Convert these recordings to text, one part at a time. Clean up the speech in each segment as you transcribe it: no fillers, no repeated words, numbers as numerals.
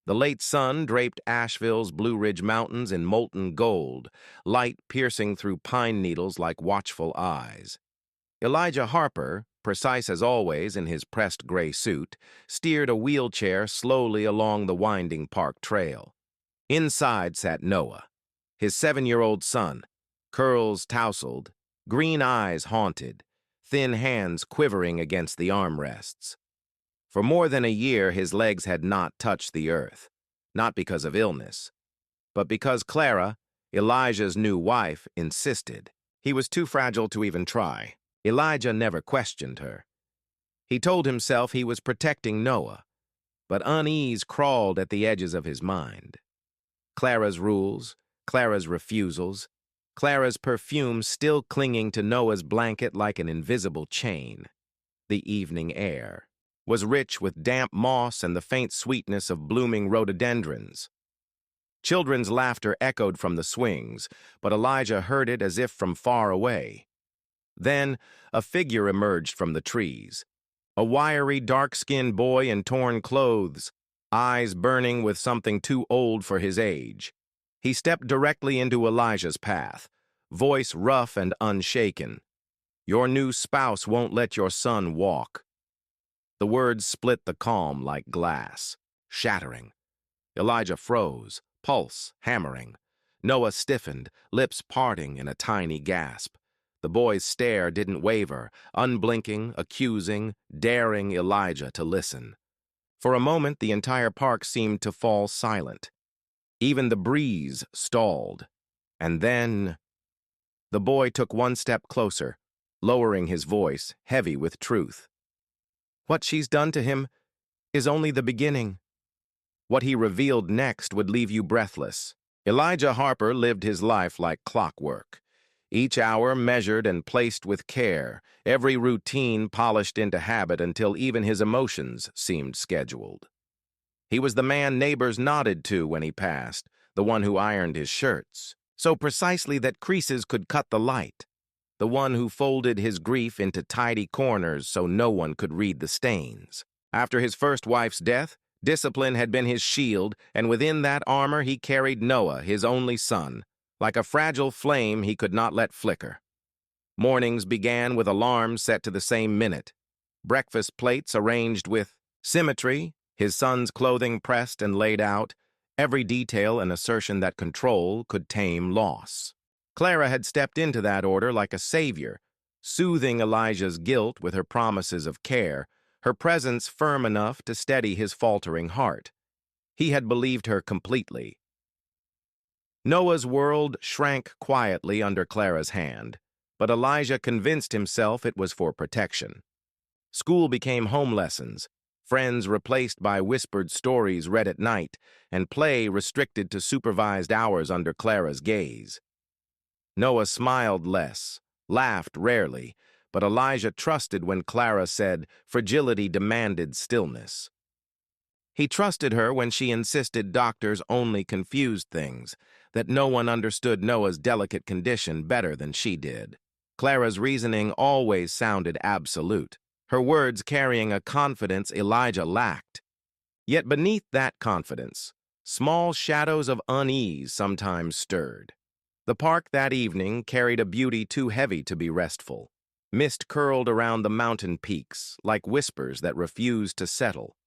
The late sun draped Asheville's Blue Ridge Mountains in molten gold, light piercing through pine needles like watchful eyes. Elijah Harper, precise as always in his pressed gray suit, steered a wheelchair slowly along the winding park trail. Inside sat Noah, his 7-year-old son, curls tousled, green eyes haunted, thin hands quivering against the armrests. For more than a year, his legs had not touched the earth, not because of illness, but because Clara, Elijah's new wife, insisted. He was too fragile to even try. Elijah never questioned her. He told himself he was protecting Noah, but unease crawled at the edges of his mind. Clara's rules, Clara's refusals, Clara's perfume still clinging to Noah's blanket like an invisible chain. The evening air was rich with damp moss and the faint sweetness of blooming rhododendrons. Children's laughter echoed from the swings, but Elijah heard it as if from far away. Then a figure emerged from the trees, a wiry, dark-skinned boy in torn clothes, eyes burning with something too old for his age. He stepped directly into Elijah's path, voice rough and unshaken. "Your new spouse won't let your son walk." The words split the calm like glass, shattering. Elijah froze, pulse hammering. Noah stiffened, lips parting in a tiny gasp. The boy's stare didn't waver, unblinking, accusing, daring Elijah to listen. For a moment, the entire park seemed to fall silent. Even the breeze stalled. And then the boy took one step closer, lowering his voice, heavy with truth. What she's done to him is only the beginning. What he revealed next would leave you breathless. Elijah Harper lived his life like clockwork. Each hour measured and placed with care, every routine polished into habit until even his emotions seemed scheduled. He was the man neighbors nodded to when he passed, the one who ironed his shirts, so precisely that creases could cut the light, the one who folded his grief into tidy corners so no one could read the stains. After his first wife's death, discipline had been his shield, and within that armor he carried Noah, his only son, like a fragile flame he could not let flicker. Mornings began with alarms set to the same minute, breakfast plates arranged with symmetry, his son's clothing pressed and laid out, every detail an assertion that control could tame loss. Clara had stepped into that order like a savior, soothing Elijah's guilt with her promises of care, her presence firm enough to steady his faltering heart. He had believed her completely. Noah's world shrank quietly under Clara's hand, but Elijah convinced himself it was for protection. School became home lessons, friends replaced by whispered stories read at night, and play restricted to supervised hours under Clara's gaze. Noah smiled less, laughed rarely, but Elijah trusted when Clara said fragility demanded stillness. He trusted her when she insisted doctors only confused things, that no one understood Noah's delicate condition better than she did. Clara's reasoning always sounded absolute, her words carrying a confidence Elijah lacked. Yet beneath that confidence, small shadows of unease sometimes stirred. The park that evening carried a beauty too heavy to be restful. Mist curled around the mountain peaks like whispers that refused to settle,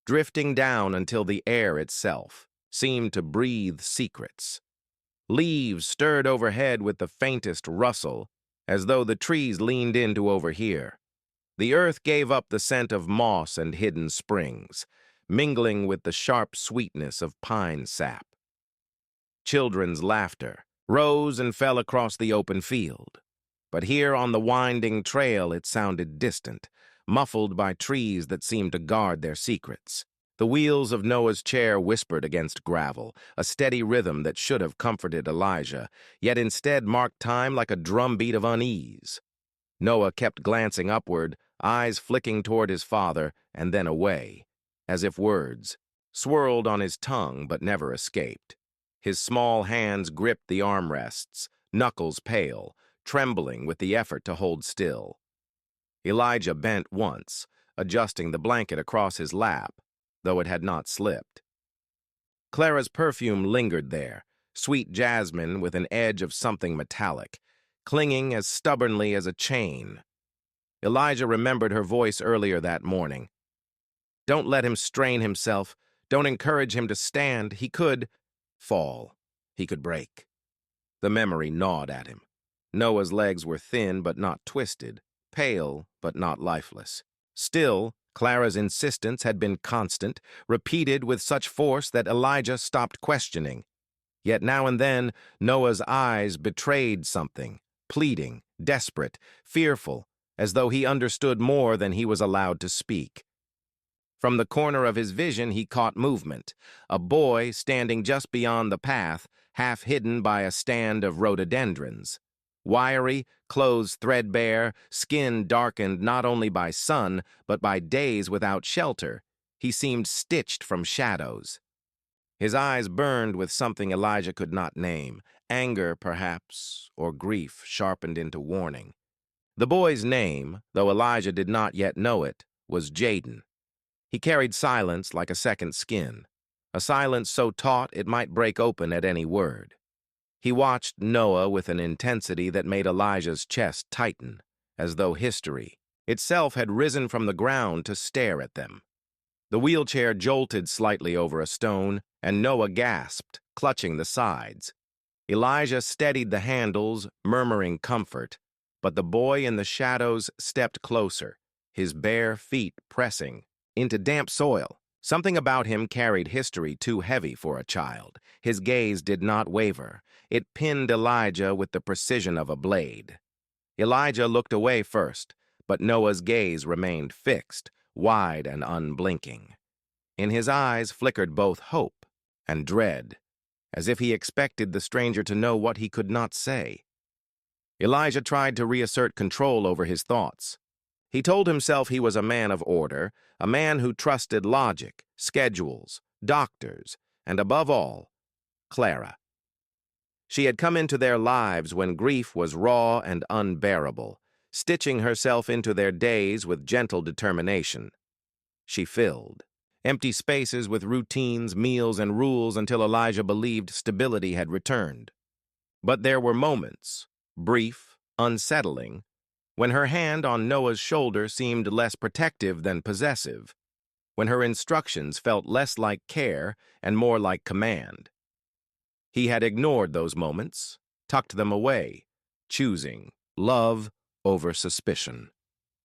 drifting down until the air itself seemed to breathe secrets. Leaves stirred overhead with the faintest rustle, as though the trees leaned in to overhear. The earth gave up the scent of moss and hidden springs, mingling with the sharp sweetness of pine sap. Children's laughter rose and fell across the open field, but here on the winding trail it sounded distant, muffled by trees that seemed to guard their secrets. The wheels of Noah's chair whispered against gravel, a steady rhythm that should have comforted Elijah, yet instead marked time like a drumbeat of unease. Noah kept glancing upward, eyes flicking toward his father and then away, as if words swirled on his tongue but never escaped. His small hands gripped the armrests, knuckles pale, trembling with the effort to hold still. Elijah bent once, adjusting the blanket across his lap, though it had not slipped. Clara's perfume lingered there, sweet jasmine with an edge of something metallic, clinging as stubbornly as a chain. Elijah remembered her voice earlier that morning. Don't let him strain himself. Don't encourage him to stand. He could fall. He could break. The memory gnawed at him. Noah's legs were thin but not twisted, pale but not lifeless. Still, Clara's insistence had been constant, repeated with such force that Elijah stopped questioning. Yet now and then, Noah's eyes betrayed something, pleading, desperate, fearful, as though he understood more than he was allowed to speak. From the corner of his vision, he caught movement, a boy standing just beyond the path, half hidden by a stand of rhododendrons. Wiry, clothes threadbare, skin darkened not only by sun, but by days without shelter, he seemed stitched from shadows. His eyes burned with something Elijah could not name, anger, perhaps, or grief sharpened into warning. The boy's name, though Elijah did not yet know it, was Jaden. He carried silence like a second skin, a silence so taut it might break open at any word. He watched Noah with an intensity that made Elijah's chest tighten, as though history itself had risen from the ground to stare at them. The wheelchair jolted slightly over a stone, and Noah gasped, clutching the sides. Elijah steadied the handles, murmuring comfort, but the boy in the shadows stepped closer, his bare feet pressing into damp soil. Something about him carried history too heavy for a child. His gaze did not waver. It pinned Elijah with the precision of a blade. Elijah looked away first, but Noah's gaze remained fixed, wide and unblinking. In his eyes flickered both hope and dread, as if he expected the stranger to know what he could not say. Elijah tried to reassert control over his thoughts. He told himself he was a man of order, a man who trusted logic, schedules, doctors, and above all, Clara. She had come into their lives when grief was raw and unbearable, stitching herself into their days with gentle determination. She filled empty spaces with routines, meals, and rules until Elijah believed stability had returned. But there were moments, brief, unsettling, when her hand on Noah's shoulder seemed less protective than possessive, when her instructions felt less like care and more like command. He had ignored those moments, tucked them away, choosing love over suspicion.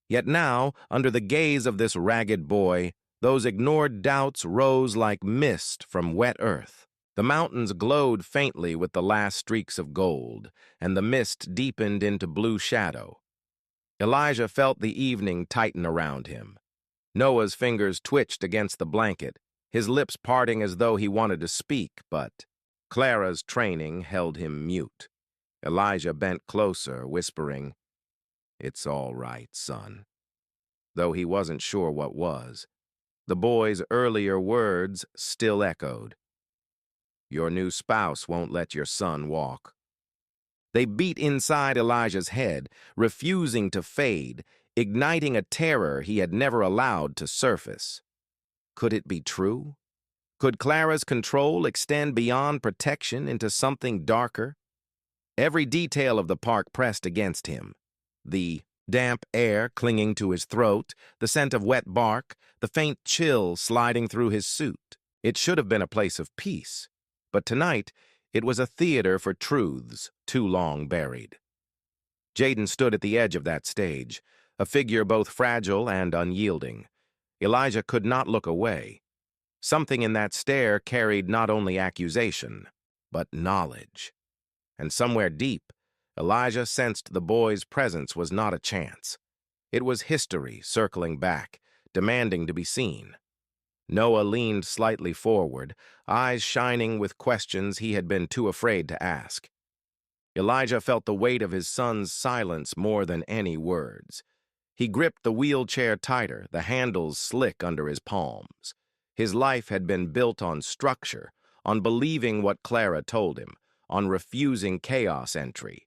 Yet now, under the gaze of this ragged boy, those ignored doubts rose like mist from wet earth. The mountains glowed faintly with the last streaks of gold, and the mist deepened into blue shadow. Elijah felt the evening tighten around him. Noah's fingers twitched against the blanket, his lips parting as though he wanted to speak, but Clara's training held him mute. Elijah bent closer, whispering, "It's all right, son," though he wasn't sure what was. The boy's earlier words still echoed. "Your new spouse won't let your son walk." They beat inside Elijah's head, refusing to fade, igniting a terror he had never allowed to surface. Could it be true? Could Clara's control extend beyond protection into something darker? Every detail of the park pressed against him. The damp air clinging to his throat, the scent of wet bark, the faint chill sliding through his suit. It should have been a place of peace, but tonight it was a theater for truths too long buried. Jaden stood at the edge of that stage, a figure both fragile and unyielding. Elijah could not look away. Something in that stare carried not only accusation, but knowledge. And somewhere deep, Elijah sensed the boy's presence was not a chance. It was history circling back, demanding to be seen. Noah leaned slightly forward, eyes shining with questions he had been too afraid to ask. Elijah felt the weight of his son's silence more than any words. He gripped the wheelchair tighter, the handles slick under his palms. His life had been built on structure, on believing what Clara told him, on refusing chaos entry.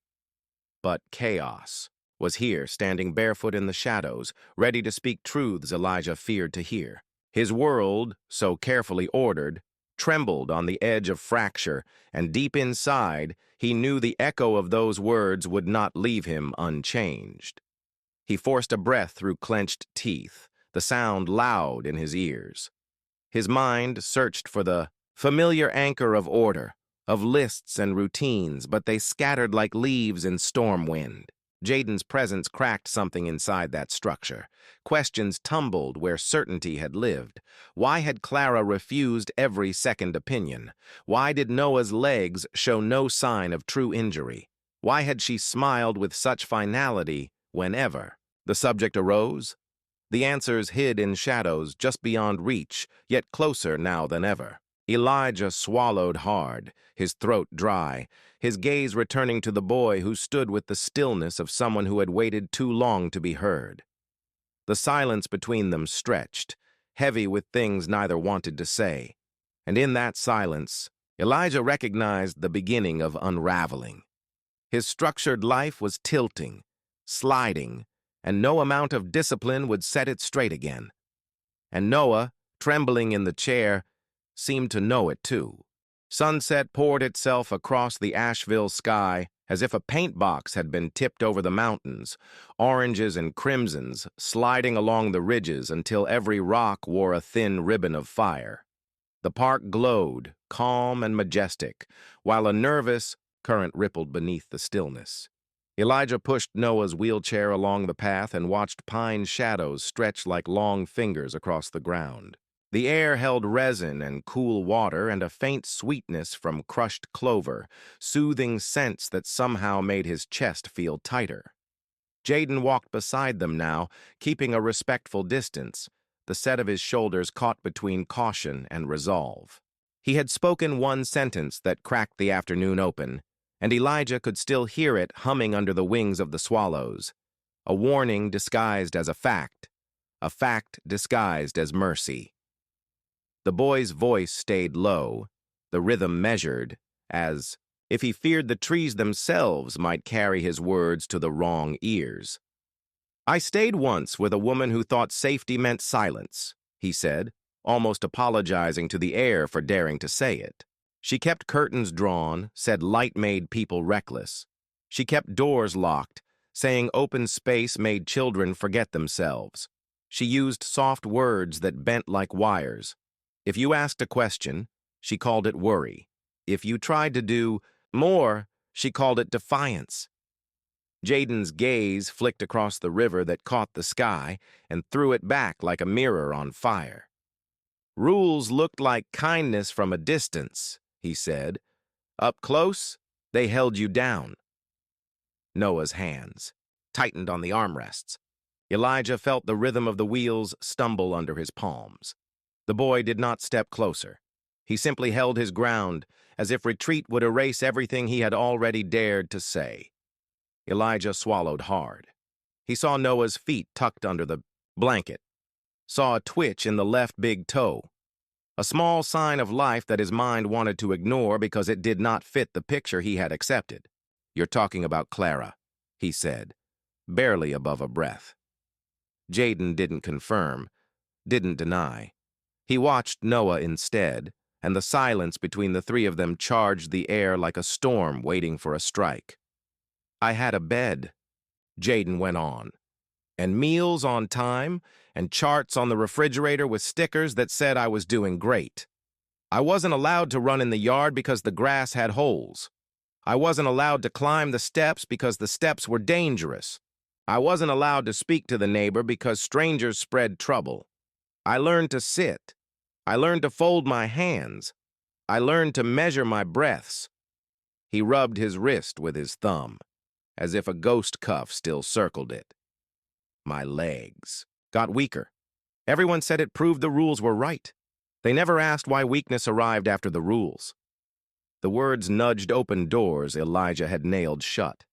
But chaos was here, standing barefoot in the shadows, ready to speak truths Elijah feared to hear. His world, so carefully ordered, trembled on the edge of fracture, and deep inside, he knew the echo of those words would not leave him unchanged. He forced a breath through clenched teeth, the sound loud in his ears. His mind searched for the familiar anchor of order, of lists and routines, but they scattered like leaves in storm wind. Jaden's presence cracked something inside that structure. Questions tumbled where certainty had lived. Why had Clara refused every second opinion? Why did Noah's legs show no sign of true injury? Why had she smiled with such finality whenever the subject arose? The answers hid in shadows just beyond reach, yet closer now than ever. Elijah swallowed hard, his throat dry, his gaze returning to the boy who stood with the stillness of someone who had waited too long to be heard. The silence between them stretched, heavy with things neither wanted to say, and in that silence, Elijah recognized the beginning of unraveling. His structured life was tilting, sliding, and no amount of discipline would set it straight again. And Noah, trembling in the chair, seemed to know it too. Sunset poured itself across the Asheville sky as if a paint box had been tipped over the mountains, oranges and crimsons sliding along the ridges until every rock wore a thin ribbon of fire. The park glowed, calm and majestic, while a nervous current rippled beneath the stillness. Elijah pushed Noah's wheelchair along the path and watched pine shadows stretch like long fingers across the ground. The air held resin and cool water and a faint sweetness from crushed clover, soothing scents that somehow made his chest feel tighter. Jaden walked beside them now, keeping a respectful distance, the set of his shoulders caught between caution and resolve. He had spoken one sentence that cracked the afternoon open, and Elijah could still hear it humming under the wings of the swallows. A warning disguised as a fact disguised as mercy. The boy's voice stayed low, the rhythm measured, as if he feared the trees themselves might carry his words to the wrong ears. "I stayed once with a woman who thought safety meant silence," he said, almost apologizing to the air for daring to say it. She kept curtains drawn, said light made people reckless. She kept doors locked, saying open space made children forget themselves. She used soft words that bent like wires. If you asked a question, she called it worry. If you tried to do more, she called it defiance. Jaden's gaze flicked across the river that caught the sky and threw it back like a mirror on fire. "Rules looked like kindness from a distance," he said. "Up close, they held you down." Noah's hands tightened on the armrests. Elijah felt the rhythm of the wheels stumble under his palms. The boy did not step closer. He simply held his ground, as if retreat would erase everything he had already dared to say. Elijah swallowed hard. He saw Noah's feet tucked under the blanket, saw a twitch in the left big toe, a small sign of life that his mind wanted to ignore because it did not fit the picture he had accepted. "You're talking about Clara," he said, barely above a breath. Jaden didn't confirm, didn't deny. He watched Noah instead, and the silence between the three of them charged the air like a storm waiting for a strike. "I had a bed," Jaden went on, "and meals on time, and charts on the refrigerator with stickers that said I was doing great. I wasn't allowed to run in the yard because the grass had holes. I wasn't allowed to climb the steps because the steps were dangerous. I wasn't allowed to speak to the neighbor because strangers spread trouble. I learned to sit. I learned to fold my hands. I learned to measure my breaths." He rubbed his wrist with his thumb, as if a ghost cuff still circled it. "My legs got weaker. Everyone said it proved the rules were right. They never asked why weakness arrived after the rules." The words nudged open doors Elijah had nailed shut.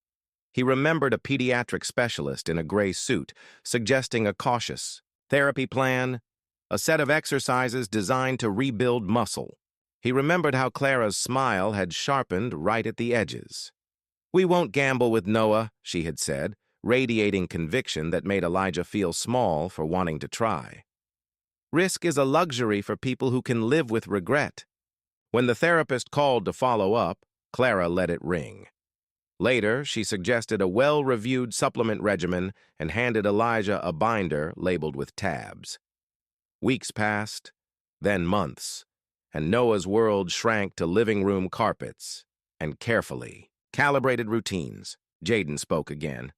He remembered a pediatric specialist in a gray suit suggesting a cautious therapy plan, a set of exercises designed to rebuild muscle. He remembered how Clara's smile had sharpened right at the edges. "We won't gamble with Noah," she had said, radiating conviction that made Elijah feel small for wanting to try. "Risk is a luxury for people who can live with regret." When the therapist called to follow up, Clara let it ring. Later, she suggested a well-reviewed supplement regimen and handed Elijah a binder labeled with tabs. Weeks passed, then months, and Noah's world shrank to living room carpets and carefully calibrated routines. Jaden spoke again.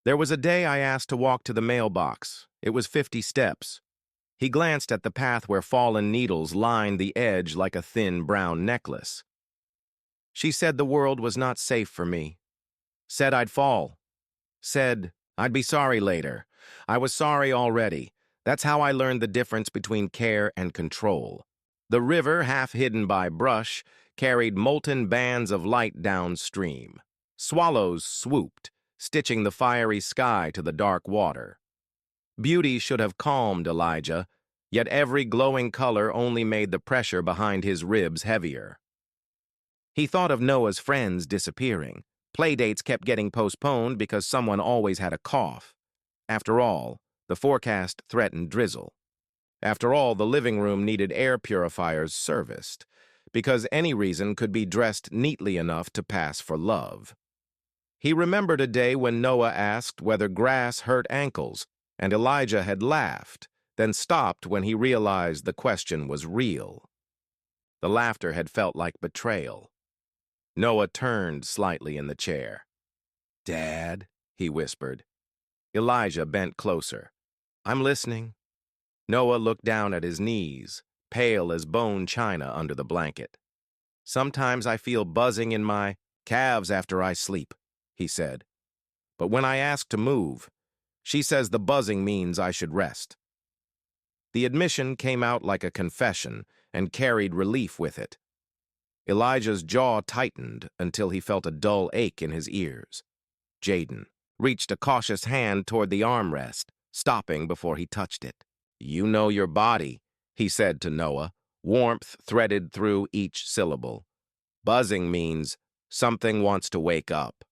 There was a day I asked to walk to the mailbox. It was 50 steps. He glanced at the path where fallen needles lined the edge like a thin brown necklace. She said the world was not safe for me. Said I'd fall. Said I'd be sorry later. I was sorry already. That's how I learned the difference between care and control. The river, half hidden by brush, carried molten bands of light downstream. Swallows swooped, stitching the fiery sky to the dark water. Beauty should have calmed Elijah, yet every glowing color only made the pressure behind his ribs heavier. He thought of Noah's friends disappearing. Playdates kept getting postponed because someone always had a cough. After all, the forecast threatened drizzle. After all, the living room needed air purifiers serviced, because any reason could be dressed neatly enough to pass for love. He remembered a day when Noah asked whether grass hurt ankles, and Elijah had laughed, then stopped when he realized the question was real. The laughter had felt like betrayal. Noah turned slightly in the chair. "Dad," he whispered. Elijah bent closer. "I'm listening." Noah looked down at his knees, pale as bone china under the blanket. "Sometimes I feel buzzing in my calves after I sleep," he said. "But when I ask to move, she says the buzzing means I should rest." The admission came out like a confession and carried relief with it. Elijah's jaw tightened until he felt a dull ache in his ears. Jaden reached a cautious hand toward the armrest, stopping before he touched it. "You know your body," he said to Noah, warmth threaded through each syllable. "Buzzing means something wants to wake up."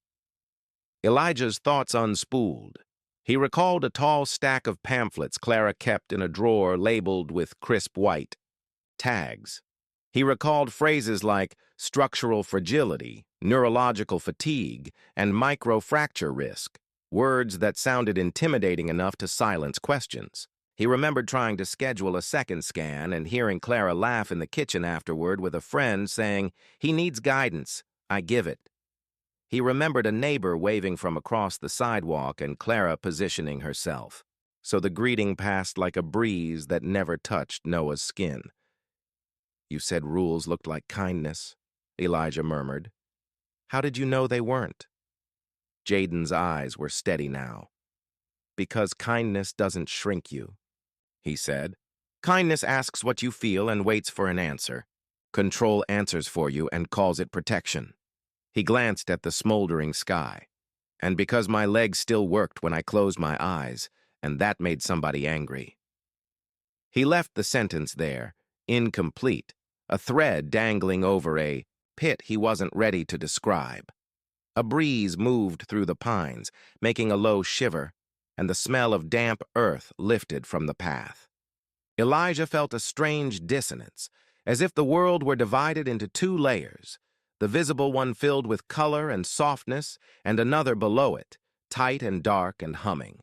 Elijah's thoughts unspooled. He recalled a tall stack of pamphlets Clara kept in a drawer labeled with crisp white tags. He recalled phrases like structural fragility, neurological fatigue, and microfracture risk, words that sounded intimidating enough to silence questions. He remembered trying to schedule a second scan and hearing Clara laugh in the kitchen afterward with a friend saying, "He needs guidance, I give it." He remembered a neighbor waving from across the sidewalk and Clara positioning herself, so the greeting passed like a breeze that never touched Noah's skin. "You said rules looked like kindness," Elijah murmured. "How did you know they weren't?" Jaden's eyes were steady now. "Because kindness doesn't shrink you," he said. "Kindness asks what you feel and waits for an answer. Control answers for you and calls it protection." He glanced at the smoldering sky. "And because my legs still worked when I closed my eyes, and that made somebody angry." He left the sentence there, incomplete, a thread dangling over a pit he wasn't ready to describe. A breeze moved through the pines, making a low shiver, and the smell of damp earth lifted from the path. Elijah felt a strange dissonance, as if the world were divided into two layers, the visible one filled with color and softness, and another below it, tight and dark and humming.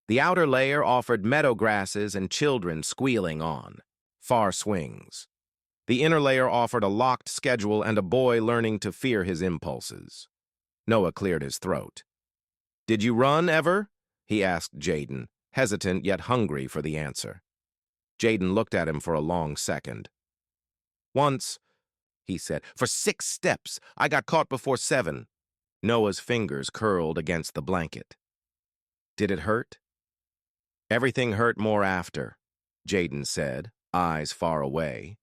The outer layer offered meadow grasses and children squealing on, far swings. The inner layer offered a locked schedule and a boy learning to fear his impulses. Noah cleared his throat. "Did you run ever?" he asked Jaden, hesitant yet hungry for the answer. Jaden looked at him for a long second. "Once," he said, "for 6 steps. I got caught before 7. Noah's fingers curled against the blanket. "Did it hurt?" "Everything hurt more after," Jaden said, eyes far away.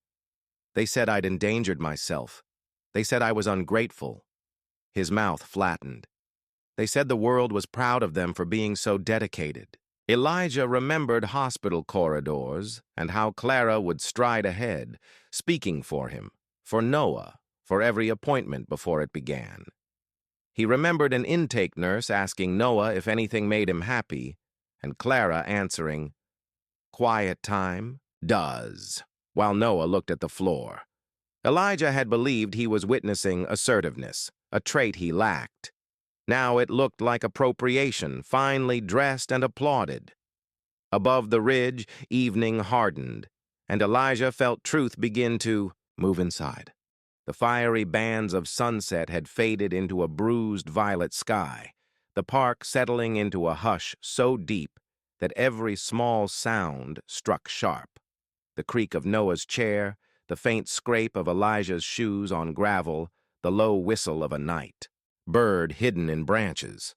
"They said I'd endangered myself. They said I was ungrateful." His mouth flattened. "They said the world was proud of them for being so dedicated." Elijah remembered hospital corridors and how Clara would stride ahead, speaking for him, for Noah, for every appointment before it began. He remembered an intake nurse asking Noah if anything made him happy, and Clara answering, "Quiet time does," while Noah looked at the floor. Elijah had believed he was witnessing assertiveness, a trait he lacked. Now it looked like appropriation, finely dressed and applauded. Above the ridge, evening hardened, and Elijah felt truth begin to move inside. The fiery bands of sunset had faded into a bruised violet sky, the park settling into a hush so deep that every small sound struck sharp. The creak of Noah's chair, the faint scrape of Elijah's shoes on gravel, the low whistle of a night bird hidden in branches.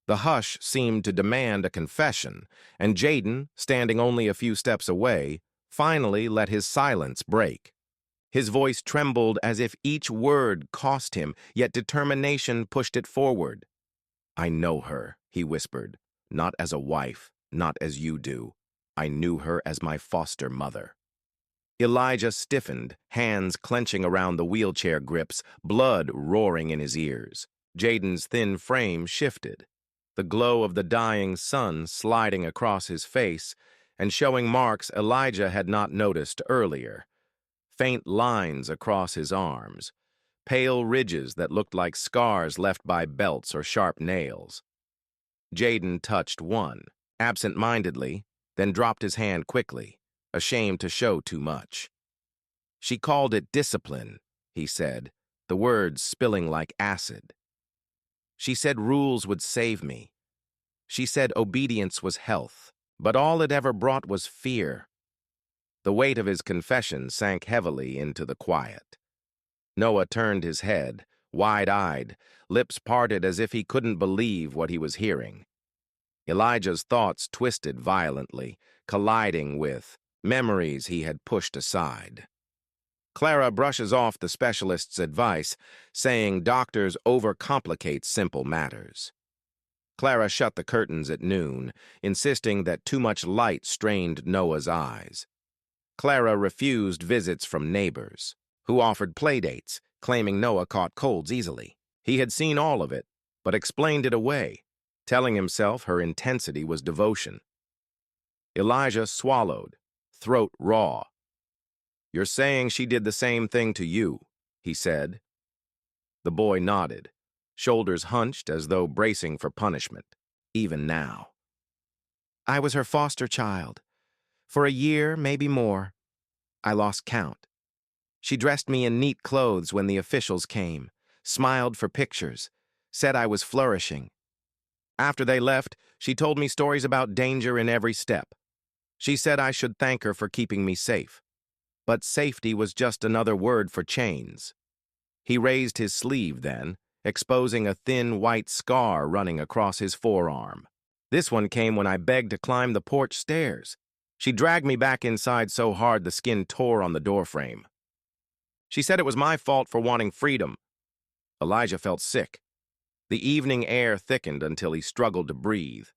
The hush seemed to demand a confession, and Jaden, standing only a few steps away, finally let his silence break. His voice trembled as if each word cost him, yet determination pushed it forward. "I know her," he whispered, "not as a wife, not as you do. I knew her as my foster mother." Elijah stiffened, hands clenching around the wheelchair grips, blood roaring in his ears. Jaden's thin frame shifted, the glow of the dying sun sliding across his face and showing marks Elijah had not noticed earlier. Faint lines across his arms, pale ridges that looked like scars left by belts or sharp nails. Jaden touched one, absent-mindedly, then dropped his hand quickly, ashamed to show too much. "She called it discipline," he said, the words spilling like acid. "She said rules would save me. She said obedience was health, but all it ever brought was fear." The weight of his confession sank heavily into the quiet. Noah turned his head, wide-eyed, lips parted as if he couldn't believe what he was hearing. Elijah's thoughts twisted violently, colliding with memories he had pushed aside. Clara brushes off the specialist's advice, saying doctors overcomplicate simple matters. Clara shut the curtains at noon, insisting that too much light strained Noah's eyes. Clara refused visits from neighbors, who offered playdates, claiming Noah caught colds easily. He had seen all of it, but explained it away, telling himself her intensity was devotion. Elijah swallowed, throat raw. "You're saying she did the same thing to you," he said. The boy nodded, shoulders hunched as though bracing for punishment, even now. "I was her foster child. For a year, maybe more. I lost count. She dressed me in neat clothes when the officials came, smiled for pictures, said I was flourishing. After they left, she told me stories about danger in every step. She said I should thank her for keeping me safe. But safety was just another word for chains." He raised his sleeve then, exposing a thin white scar running across his forearm. "This one came when I begged to climb the porch stairs. She dragged me back inside so hard the skin tore on the doorframe. She said it was my fault for wanting freedom." Elijah felt sick. The evening air thickened until he struggled to breathe.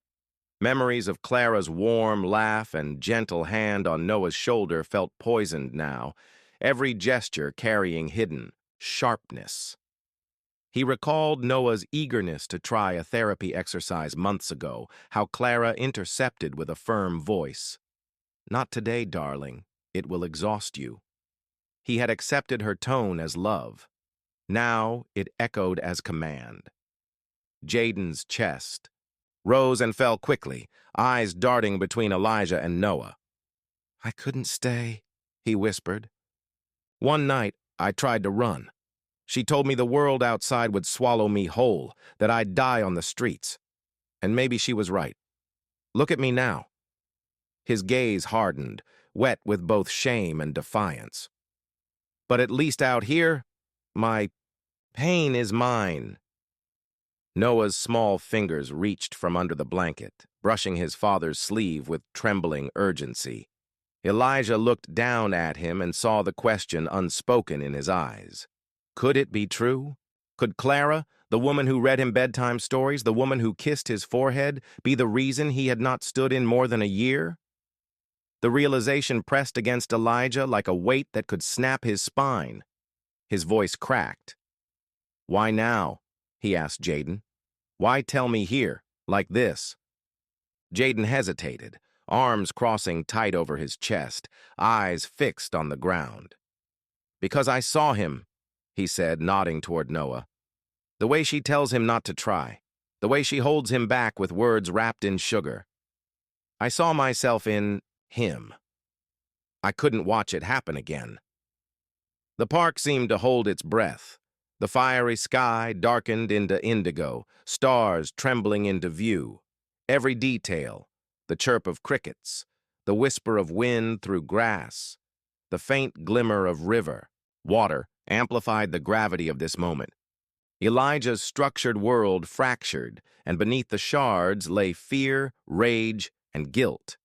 Memories of Clara's warm laugh and gentle hand on Noah's shoulder felt poisoned now, every gesture carrying hidden sharpness. He recalled Noah's eagerness to try a therapy exercise months ago, how Clara intercepted with a firm voice. "Not today, darling. It will exhaust you." He had accepted her tone as love. Now it echoed as command. Jaden's chest rose and fell quickly, eyes darting between Elijah and Noah. "I couldn't stay," he whispered. "One night, I tried to run. She told me the world outside would swallow me whole, that I'd die on the streets. And maybe she was right. Look at me now." His gaze hardened, wet with both shame and defiance. "But at least out here, my pain is mine." Noah's small fingers reached from under the blanket, brushing his father's sleeve with trembling urgency. Elijah looked down at him and saw the question unspoken in his eyes. Could it be true? Could Clara, the woman who read him bedtime stories, the woman who kissed his forehead, be the reason he had not stood in more than a year? The realization pressed against Elijah like a weight that could snap his spine. His voice cracked. "Why now?" he asked Jaden. "Why tell me here, like this?" Jaden hesitated, arms crossing tight over his chest, eyes fixed on the ground. Because I saw him, he said, nodding toward Noah. The way she tells him not to try. The way she holds him back with words wrapped in sugar. I saw myself in him. I couldn't watch it happen again. The park seemed to hold its breath. The fiery sky darkened into indigo, stars trembling into view. Every detail, the chirp of crickets, the whisper of wind through grass, the faint glimmer of river, water, amplified the gravity of this moment. Elijah's structured world fractured, and beneath the shards lay fear, rage, and guilt.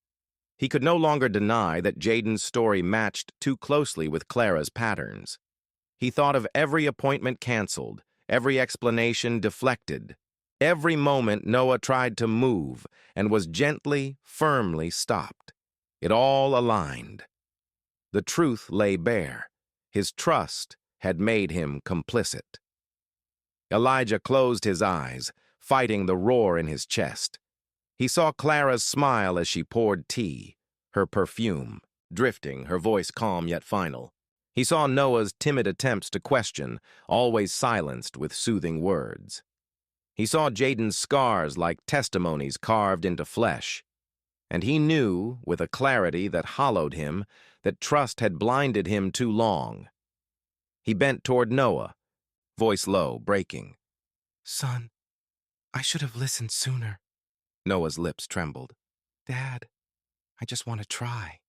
He could no longer deny that Jaden's story matched too closely with Clara's patterns. He thought of every appointment canceled, every explanation deflected, every moment Noah tried to move and was gently, firmly stopped. It all aligned. The truth lay bare. His trust had made him complicit. Elijah closed his eyes, fighting the roar in his chest. He saw Clara's smile as she poured tea, her perfume, drifting, her voice calm yet final. He saw Noah's timid attempts to question, always silenced with soothing words. He saw Jaden's scars like testimonies carved into flesh. And he knew, with a clarity that hollowed him, that trust had blinded him too long. He bent toward Noah, voice low, breaking. Son, I should have listened sooner. Noah's lips trembled. Dad, I just want to try.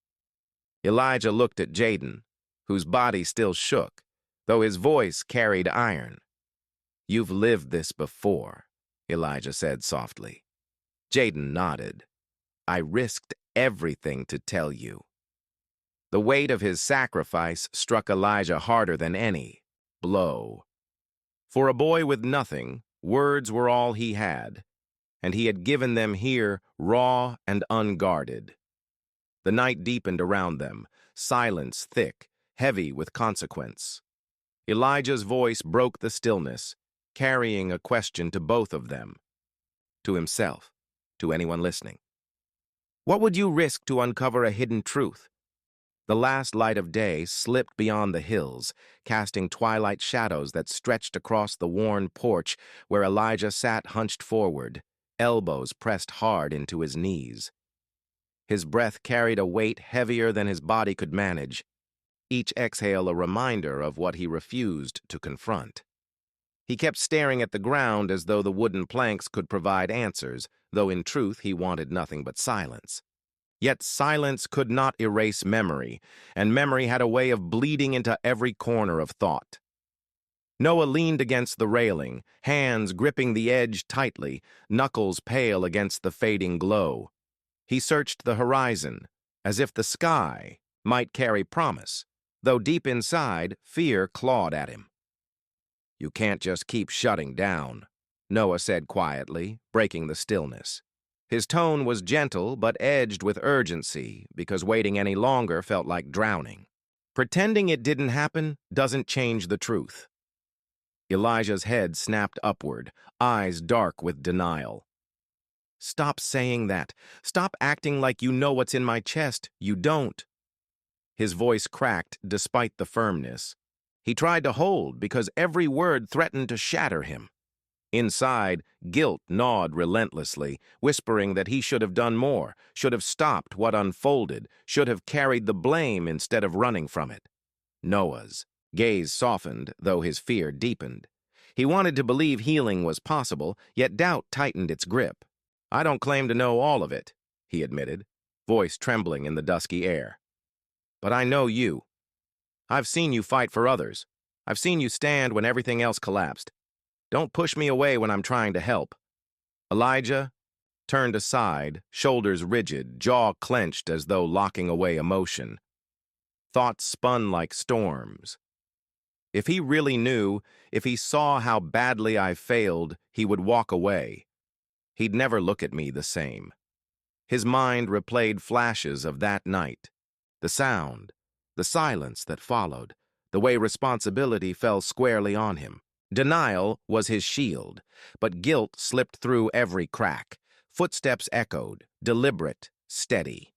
Elijah looked at Jaden, whose body still shook, though his voice carried iron. You've lived this before, Elijah said softly. Jaden nodded. I risked everything to tell you. The weight of his sacrifice struck Elijah harder than any blow. For a boy with nothing, words were all he had, and he had given them here raw and unguarded. The night deepened around them, silence thick, heavy with consequence. Elijah's voice broke the stillness, carrying a question to both of them, to himself, to anyone listening. What would you risk to uncover a hidden truth? The last light of day slipped beyond the hills, casting twilight shadows that stretched across the worn porch where Elijah sat hunched forward, elbows pressed hard into his knees. His breath carried a weight heavier than his body could manage, each exhale a reminder of what he refused to confront. He kept staring at the ground as though the wooden planks could provide answers, though in truth he wanted nothing but silence. Yet silence could not erase memory, and memory had a way of bleeding into every corner of thought. Noah leaned against the railing, hands gripping the edge tightly, knuckles pale against the fading glow. He searched the horizon, as if the sky might carry promise, though deep inside, fear clawed at him. You can't just keep shutting down, Noah said quietly, breaking the stillness. His tone was gentle but edged with urgency because waiting any longer felt like drowning. Pretending it didn't happen doesn't change the truth. Elijah's head snapped upward, eyes dark with denial. Stop saying that. Stop acting like you know what's in my chest. You don't. His voice cracked despite the firmness. He tried to hold because every word threatened to shatter him. Inside, guilt gnawed relentlessly, whispering that he should have done more, should have stopped what unfolded, should have carried the blame instead of running from it. Noah's gaze softened, though his fear deepened. He wanted to believe healing was possible, yet doubt tightened its grip. I don't claim to know all of it, he admitted, voice trembling in the dusky air. But I know you. I've seen you fight for others. I've seen you stand when everything else collapsed. Don't push me away when I'm trying to help. Elijah turned aside, shoulders rigid, jaw clenched as though locking away emotion. Thoughts spun like storms. If he really knew, if he saw how badly I failed, he would walk away. He'd never look at me the same. His mind replayed flashes of that night. The sound, the silence that followed, the way responsibility fell squarely on him. Denial was his shield, but guilt slipped through every crack. Footsteps echoed, deliberate, steady.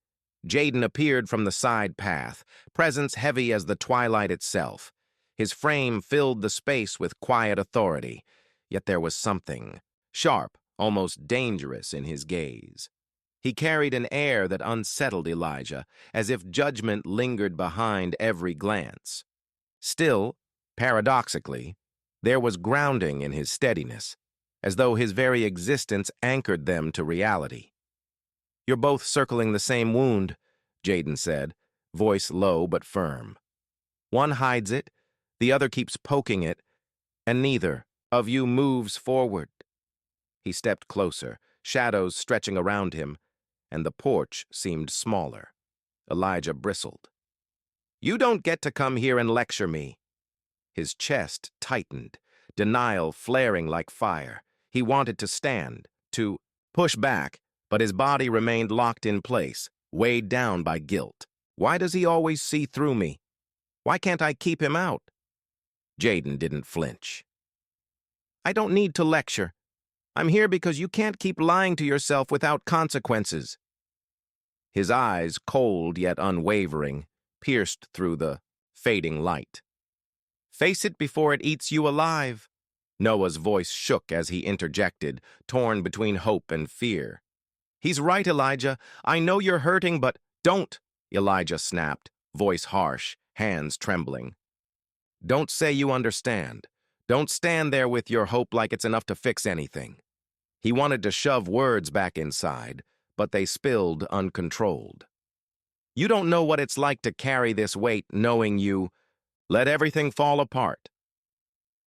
Jaden appeared from the side path, presence heavy as the twilight itself. His frame filled the space with quiet authority, yet there was something sharp, almost dangerous in his gaze. He carried an air that unsettled Elijah, as if judgment lingered behind every glance. Still, paradoxically, there was grounding in his steadiness, as though his very existence anchored them to reality. "You're both circling the same wound," Jaden said, voice low but firm. "One hides it, the other keeps poking it, and neither of you moves forward." He stepped closer, shadows stretching around him, and the porch seemed smaller. Elijah bristled. "You don't get to come here and lecture me." His chest tightened, denial flaring like fire. He wanted to stand, to push back, but his body remained locked in place, weighed down by guilt. Why does he always see through me? Why can't I keep him out? Jaden didn't flinch. "I don't need to lecture. I'm here because you can't keep lying to yourself without consequences." His eyes, cold yet unwavering, pierced through the fading light. "Face it before it eats you alive." Noah's voice shook as he interjected, torn between hope and fear. "He's right, Elijah. I know you're hurting, but don't," Elijah snapped, voice harsh, hands trembling. "Don't say you understand. Don't stand there with your hope like it's enough to fix anything." He wanted to shove words back inside, but they spilled uncontrolled. "You don't know what it's like to carry this weight knowing you let everything fall apart."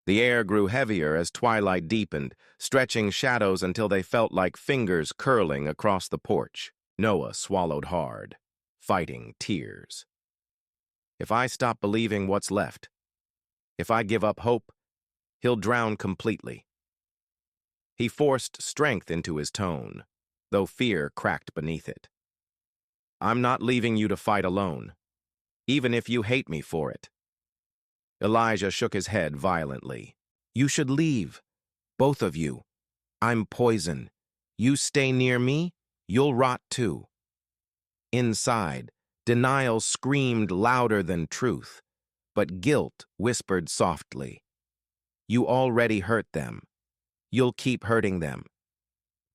The air grew heavier as twilight deepened, stretching shadows until they felt like fingers curling across the porch. Noah swallowed hard, fighting tears. "If I stop believing what's left, if I give up hope, he'll drown completely." He forced strength into his tone, though fear cracked beneath it. "I'm not leaving you to fight alone, even if you hate me for it." Elijah shook his head violently. "You should leave, both of you. I'm poison. You stay near me, you'll rot too." Inside, denial screamed louder than truth, but guilt whispered softly. "You already hurt them. You'll keep hurting them."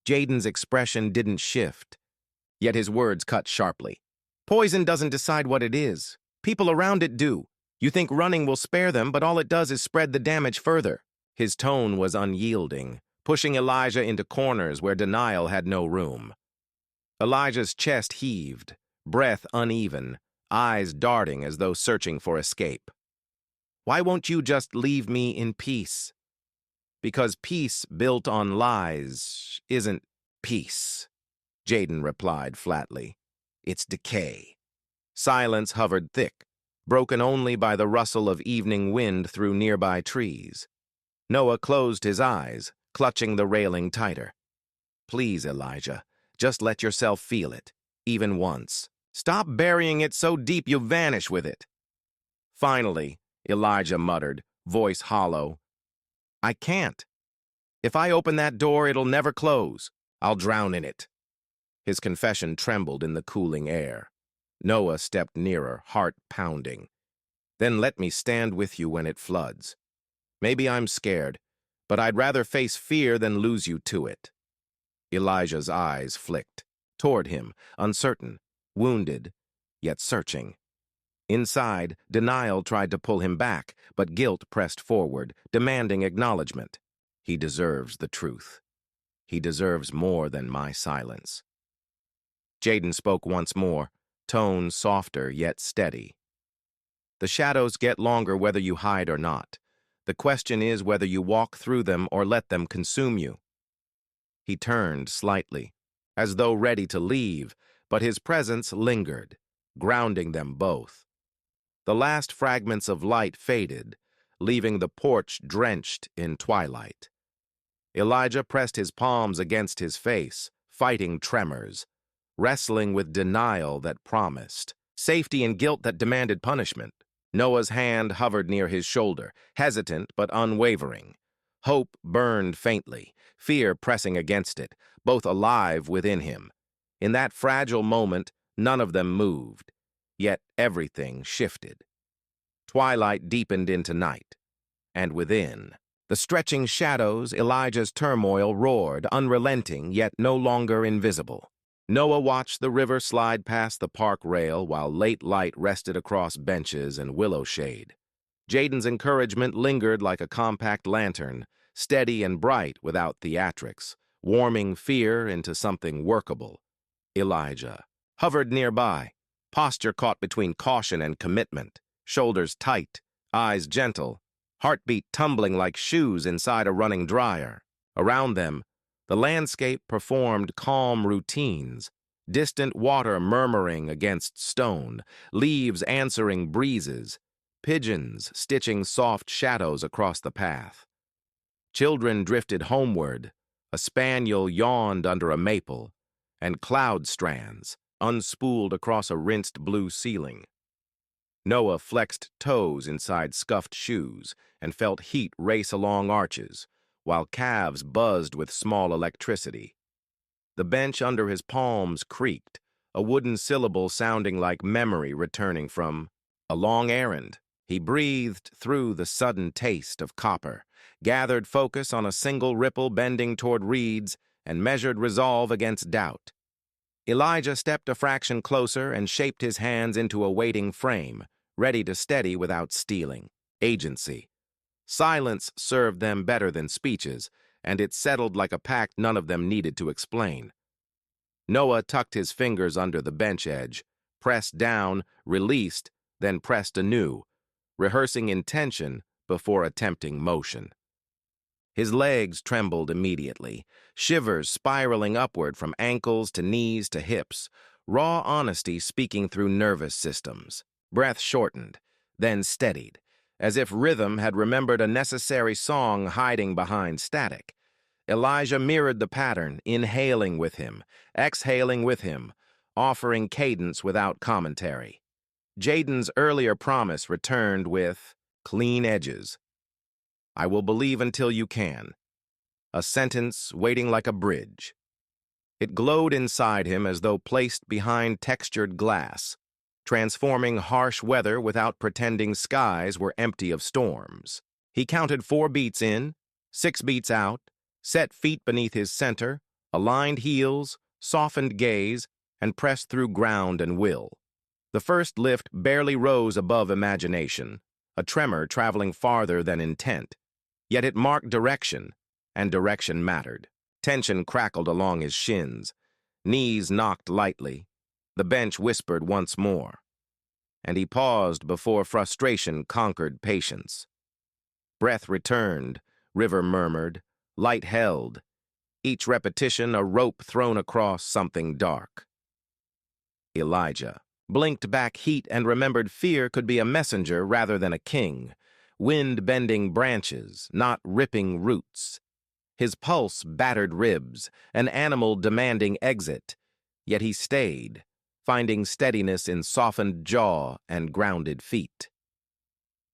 Jaden's expression didn't shift, yet his words cut sharply. "Poison doesn't decide what it is. People around it do. You think running will spare them, but all it does is spread the damage further." His tone was unyielding, pushing Elijah into corners where denial had no room. Elijah's chest heaved, breath uneven, eyes darting as though searching for escape. "Why won't you just leave me in peace?" "Because peace built on lies isn't peace," Jaden replied flatly. "It's decay." Silence hovered thick, broken only by the rustle of evening wind through nearby trees. Noah closed his eyes, clutching the railing tighter. "Please, Elijah, just let yourself feel it, even once. Stop burying it so deep you vanish with it." Finally, Elijah muttered, voice hollow, "I can't. If I open that door, it'll never close. I'll drown in it." His confession trembled in the cooling air. Noah stepped nearer, heart pounding. "Then let me stand with you when it floods. Maybe I'm scared, but I'd rather face fear than lose you to it." Elijah's eyes flicked, toward him, uncertain, wounded, yet searching. Inside, denial tried to pull him back, but guilt pressed forward, demanding acknowledgement. He deserves the truth. He deserves more than my silence. Jaden spoke once more, tone softer yet steady. "The shadows get longer whether you hide or not. The question is whether you walk through them or let them consume you." He turned slightly, as though ready to leave, but his presence lingered, grounding them both. The last fragments of light faded, leaving the porch drenched in twilight. Elijah pressed his palms against his face, fighting tremors, wrestling with denial that promised, safety and guilt that demanded punishment. Noah's hand hovered near his shoulder, hesitant but unwavering. Hope burned faintly, fear pressing against it, both alive within him. In that fragile moment, none of them moved, yet everything shifted. Twilight deepened into night, and within, the stretching shadows, Elijah's turmoil roared, unrelenting yet no longer invisible. Noah watched the river slide past the park rail while late light rested across benches and willow shade. Jaden's encouragement lingered like a compact lantern, steady and bright without theatrics, warming fear into something workable. Elijah hovered nearby, posture caught between caution and commitment, shoulders tight, eyes gentle, heartbeat tumbling like shoes inside a running dryer. Around them, the landscape performed calm routines, distant water murmuring against stone, leaves answering breezes, pigeons stitching soft shadows across the path. Children drifted homeward, a spaniel yawned under a maple, and cloud strands unspooled across a rinsed blue ceiling. Noah flexed toes inside scuffed shoes and felt heat race along arches, while calves buzzed with small electricity. The bench under his palms creaked, a wooden syllable sounding like memory returning from a long errand. He breathed through the sudden taste of copper, gathered focus on a single ripple bending toward reeds, and measured resolve against doubt. Elijah stepped a fraction closer and shaped his hands into a waiting frame, ready to steady without stealing. Agency. Silence served them better than speeches, and it settled like a pact none of them needed to explain. Noah tucked his fingers under the bench edge, pressed down, released, then pressed anew, rehearsing intention before attempting motion. His legs trembled immediately, shivers spiraling upward from ankles to knees to hips, raw honesty speaking through nervous systems. Breath shortened, then steadied, as if rhythm had remembered a necessary song hiding behind static. Elijah mirrored the pattern, inhaling with him, exhaling with him, offering cadence without commentary. Jaden's earlier promise returned with clean edges. I will believe until you can. A sentence waiting like a bridge. It glowed inside him as though placed behind textured glass, transforming harsh weather without pretending skies were empty of storms. He counted 4 beats in, 6 beats out, set feet beneath his center, aligned heels, softened gaze, and pressed through ground and will. The first lift barely rose above imagination, a tremor traveling farther than intent. Yet it marked direction, and direction mattered. Tension crackled along his shins. Knees knocked lightly. The bench whispered once more. And he paused before frustration conquered patience. Breath returned, river murmured, light held, each repetition a rope thrown across something dark. Elijah blinked back heat and remembered fear could be a messenger rather than a king, wind-bending branches, not ripping roots. His pulse battered ribs, an animal demanding exit, yet he stayed, finding steadiness in softened jaw and grounded feet.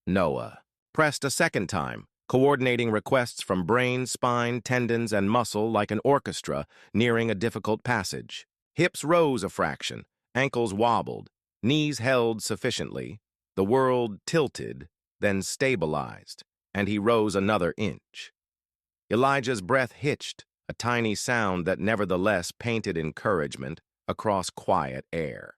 Noah pressed a second time, coordinating requests from brain, spine, tendons, and muscle like an orchestra nearing a difficult passage. Hips rose a fraction, ankles wobbled, knees held sufficiently, the world tilted, then stabilized, and he rose another inch. Elijah's breath hitched, a tiny sound that nevertheless painted encouragement across quiet air.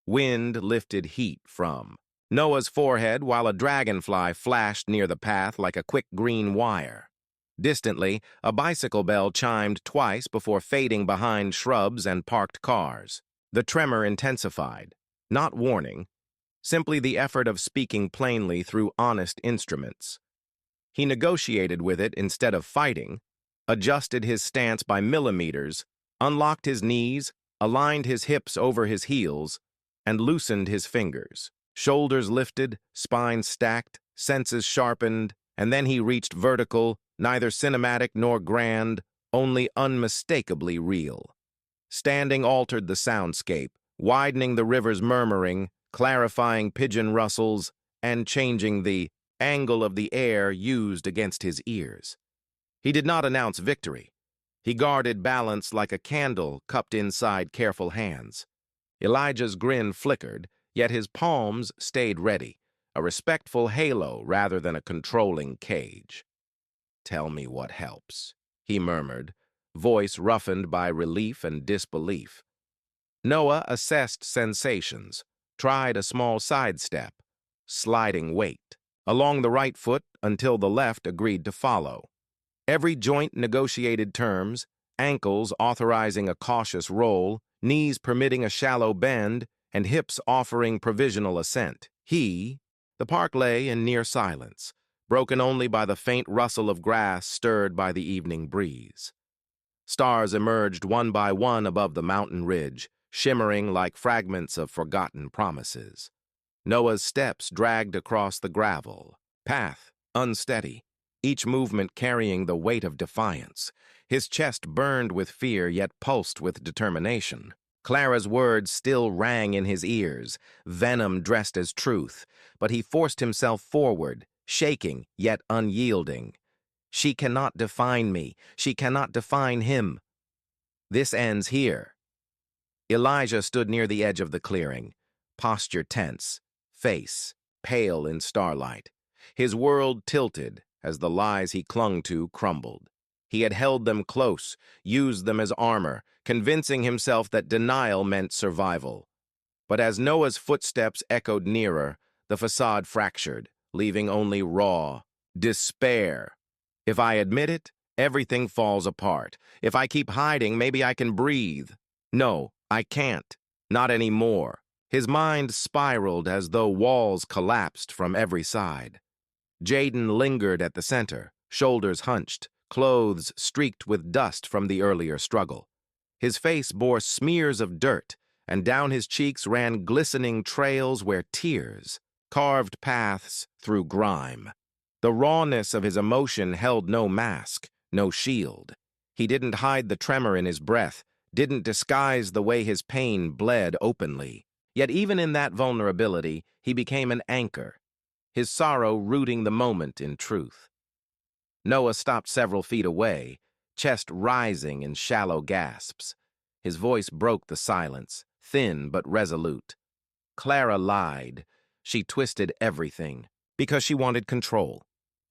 Wind lifted heat from Noah's forehead while a dragonfly flashed near the path like a quick green wire. Distantly, a bicycle bell chimed twice before fading behind shrubs and parked cars. The tremor intensified, not warning, simply the effort of speaking plainly through honest instruments. He negotiated with it instead of fighting, adjusted his stance by millimeters, unlocked his knees, aligned his hips over his heels, and loosened his fingers. Shoulders lifted, spine stacked, senses sharpened, and then he reached vertical, neither cinematic nor grand, only unmistakably real. Standing altered the soundscape, widening the river's murmuring, clarifying pigeon rustles, and changing the angle of the air used against his ears. He did not announce victory. He guarded balance like a candle cupped inside careful hands. Elijah's grin flickered, yet his palms stayed ready, a respectful halo rather than a controlling cage. "Tell me what helps," he murmured, voice roughened by relief and disbelief. Noah assessed sensations, tried a small sidestep, sliding weight, along the right foot until the left agreed to follow. Every joint negotiated terms, ankles authorizing a cautious roll, knees permitting a shallow bend, and hips offering provisional assent. The park lay in near silence, broken only by the faint rustle of grass stirred by the evening breeze. Stars emerged one by one above the mountain ridge, shimmering like fragments of forgotten promises. Noah's steps dragged across the gravel, path unsteady, each movement carrying the weight of defiance. His chest burned with fear yet pulsed with determination. Clara's words still rang in his ears, venom dressed as truth, but he forced himself forward, shaking yet unyielding. She cannot define me. She cannot define him. This ends here. Elijah stood near the edge of the clearing, posture tense, face pale in starlight. His world tilted as the lies he clung to crumbled. He had held them close, used them as armor, convincing himself that denial meant survival. But as Noah's footsteps echoed nearer, the facade fractured, leaving only raw despair. If I admit it, everything falls apart. If I keep hiding, maybe I can breathe. No, I can't. Not anymore. His mind spiraled as though walls collapsed from every side. Jaden lingered at the center, shoulders hunched, clothes streaked with dust from the earlier struggle. His face bore smears of dirt, and down his cheeks ran glistening trails where tears carved paths through grime. The rawness of his emotion held no mask, no shield. He didn't hide the tremor in his breath, didn't disguise the way his pain bled openly. Yet even in that vulnerability, he became an anchor, his sorrow rooting the moment in truth. Noah stopped several feet away, chest rising in shallow gasps. His voice broke the silence, thin but resolute. Clara lied. She twisted everything, because she wanted control.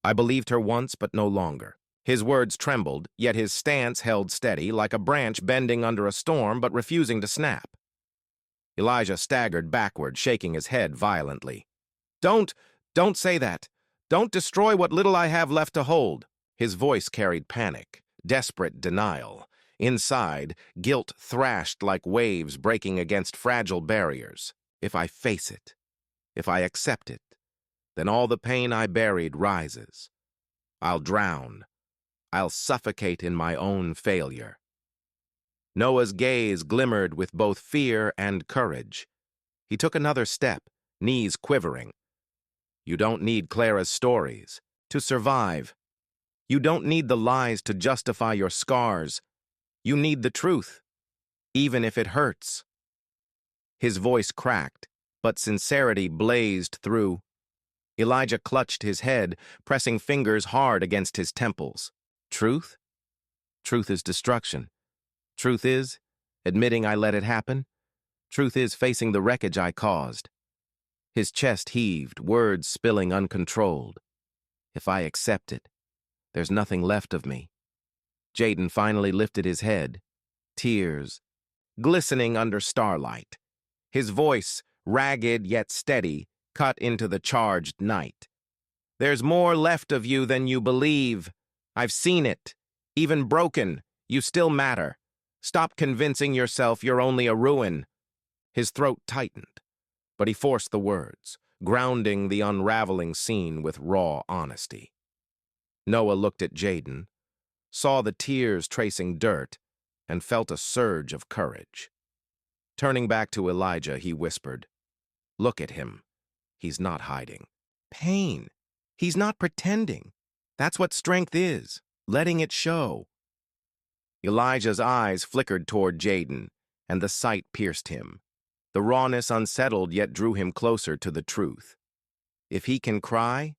I believed her once, but no longer. His words trembled, yet his stance held steady, like a branch bending under a storm but refusing to snap. Elijah staggered backward, shaking his head violently. Don't say that. Don't destroy what little I have left to hold." His voice carried panic, desperate denial. Inside, guilt thrashed like waves breaking against fragile barriers. If I face it, if I accept it, then all the pain I buried rises. I'll drown. I'll suffocate in my own failure. Noah's gaze glimmered with both fear and courage. He took another step, knees quivering. You don't need Clara's stories to survive. You don't need the lies to justify your scars. You need the truth, even if it hurts. His voice cracked, but sincerity blazed through. Elijah clutched his head, pressing fingers hard against his temples. Truth? Truth is destruction. Truth is admitting I let it happen. Truth is facing the wreckage I caused. His chest heaved, words spilling uncontrolled. If I accept it, there's nothing left of me. Jaden finally lifted his head, tears glistening under starlight. His voice, ragged yet steady, cut into the charged night. There's more left of you than you believe. I've seen it. Even broken, you still matter. Stop convincing yourself you're only a ruin. His throat tightened, but he forced the words, grounding the unraveling scene with raw honesty. Noah looked at Jaden, saw the tears tracing dirt, and felt a surge of courage. Turning back to Elijah, he whispered, "Look at him. He's not hiding. Pain. He's not pretending. That's what strength is, letting it show." Elijah's eyes flickered toward Jaden, and the sight pierced him. The rawness unsettled yet drew him closer to the truth. If he can cry,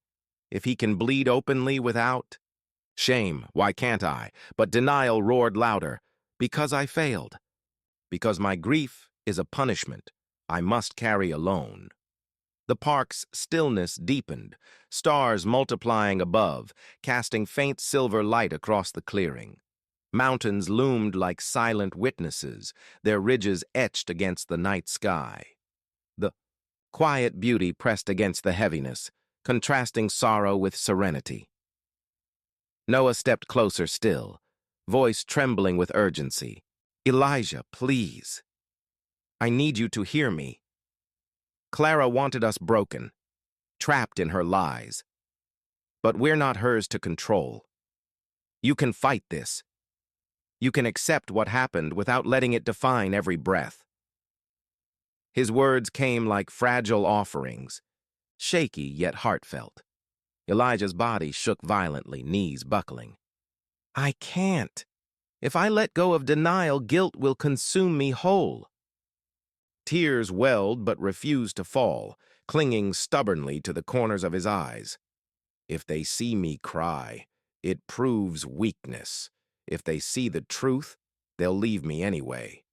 if he can bleed openly without... Shame, why can't I? But denial roared louder. Because I failed. Because my grief is a punishment I must carry alone. The park's stillness deepened, stars multiplying above, casting faint silver light across the clearing. Mountains loomed like silent witnesses, their ridges etched against the night sky. The quiet beauty pressed against the heaviness, contrasting sorrow with serenity. Noah stepped closer still, voice trembling with urgency. "Elijah, please. I need you to hear me. Clara wanted us broken, trapped in her lies. But we're not hers to control. You can fight this. You can accept what happened without letting it define every breath." His words came like fragile offerings, shaky yet heartfelt. Elijah's body shook violently, knees buckling. "I can't. If I let go of denial, guilt will consume me whole." Tears welled but refused to fall, clinging stubbornly to the corners of his eyes. "If they see me cry, it proves weakness. If they see the truth, they'll leave me anyway."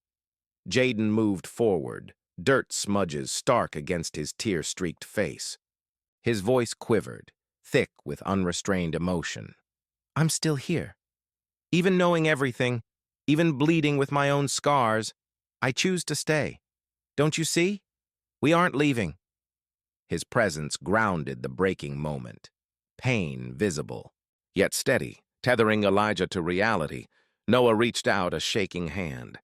Jaden moved forward, dirt smudges stark against his tear-streaked face. His voice quivered, thick with unrestrained emotion. "I'm still here. Even knowing everything, even bleeding with my own scars, I choose to stay. Don't you see? We aren't leaving." His presence grounded the breaking moment. Pain visible, yet steady, tethering Elijah to reality. Noah reached out a shaking hand.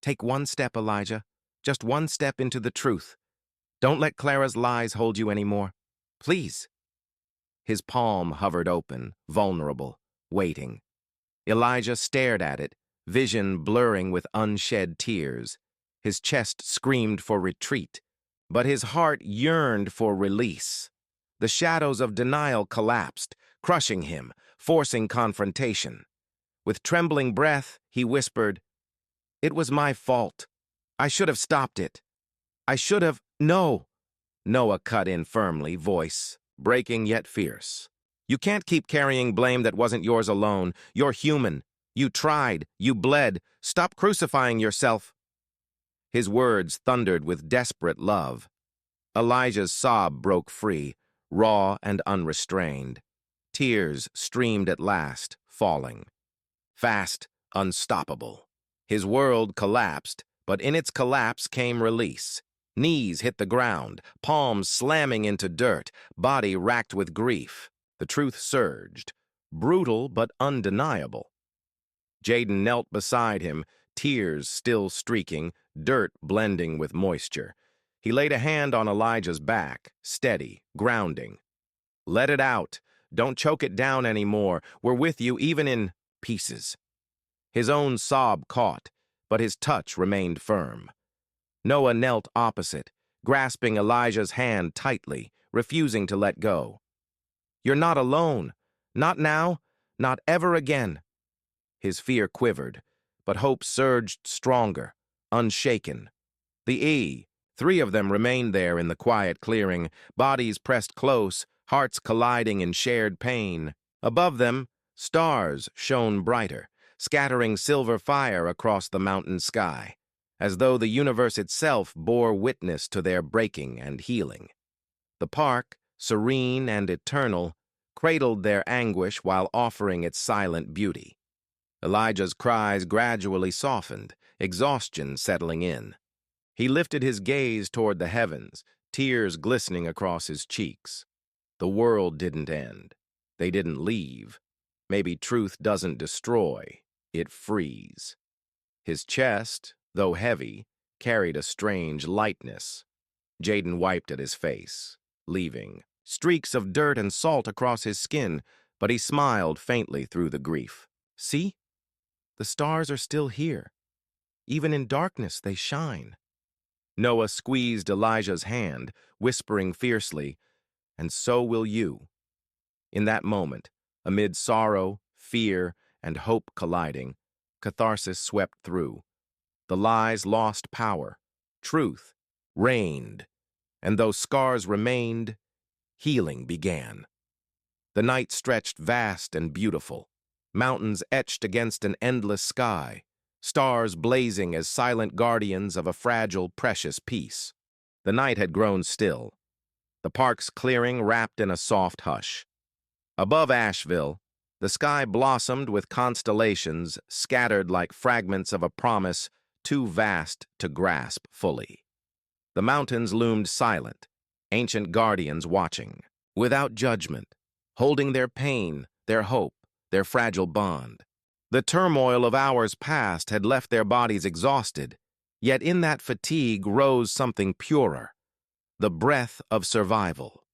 "Take one step, Elijah. Just one step into the truth. Don't let Clara's lies hold you anymore. Please." His palm hovered open, vulnerable, waiting. Elijah stared at it, vision blurring with unshed tears. His chest screamed for retreat, but his heart yearned for release. The shadows of denial collapsed, crushing him, forcing confrontation. With trembling breath, he whispered, "It was my fault. I should have stopped it. I should have—" "No!" Noah cut in firmly, voice breaking yet fierce. "You can't keep carrying blame that wasn't yours alone. You're human. You tried. You bled. Stop crucifying yourself." His words thundered with desperate love. Elijah's sob broke free, raw and unrestrained. Tears streamed at last, falling. Fast, unstoppable. His world collapsed, but in its collapse came release. Knees hit the ground, palms slamming into dirt, body racked with grief. The truth surged, brutal but undeniable. Jaden knelt beside him, tears still streaking, dirt blending with moisture. He laid a hand on Elijah's back, steady, grounding. "Let it out. Don't choke it down anymore. We're with you even in pieces." His own sob caught, but his touch remained firm. Noah knelt opposite, grasping Elijah's hand tightly, refusing to let go. "You're not alone. Not now. Not ever again." His fear quivered, but hope surged stronger, unshaken. Three of them remained there in the quiet clearing, bodies pressed close, hearts colliding in shared pain. Above them, stars shone brighter, scattering silver fire across the mountain sky, as though the universe itself bore witness to their breaking and healing. The park, serene and eternal, cradled their anguish while offering its silent beauty. Elijah's cries gradually softened, exhaustion settling in. He lifted his gaze toward the heavens, tears glistening across his cheeks. The world didn't end. They didn't leave. Maybe truth doesn't destroy, it frees. His chest, though heavy, carried a strange lightness. Jaden wiped at his face, leaving streaks of dirt and salt across his skin, but he smiled faintly through the grief. "See? The stars are still here. Even in darkness, they shine." Noah squeezed Elijah's hand, whispering fiercely, "And so will you." In that moment, amid sorrow, fear, and hope colliding, catharsis swept through. The lies lost power. Truth reigned. And though scars remained, healing began. The night stretched vast and beautiful, mountains etched against an endless sky, stars blazing as silent guardians of a fragile, precious peace. The night had grown still. the park's clearing wrapped in a soft hush. Above Asheville, the sky blossomed with constellations scattered like fragments of a promise too vast to grasp fully. The mountains loomed silent, ancient guardians watching, without judgment, holding their pain, their hope, their fragile bond. The turmoil of hours past had left their bodies exhausted, yet in that fatigue rose something purer, the breath of survival.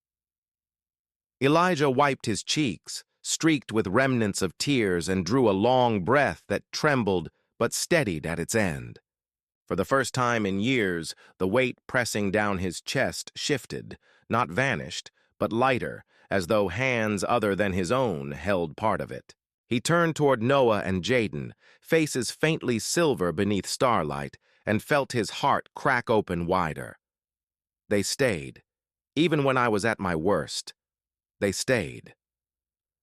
Elijah wiped his cheeks, streaked with remnants of tears, and drew a long breath that trembled but steadied at its end. For the first time in years, the weight pressing down his chest shifted, not vanished, but lighter, as though hands other than his own held part of it. He turned toward Noah and Jaden, faces faintly silver beneath starlight, and felt his heart crack open wider. They stayed, even when I was at my worst. They stayed.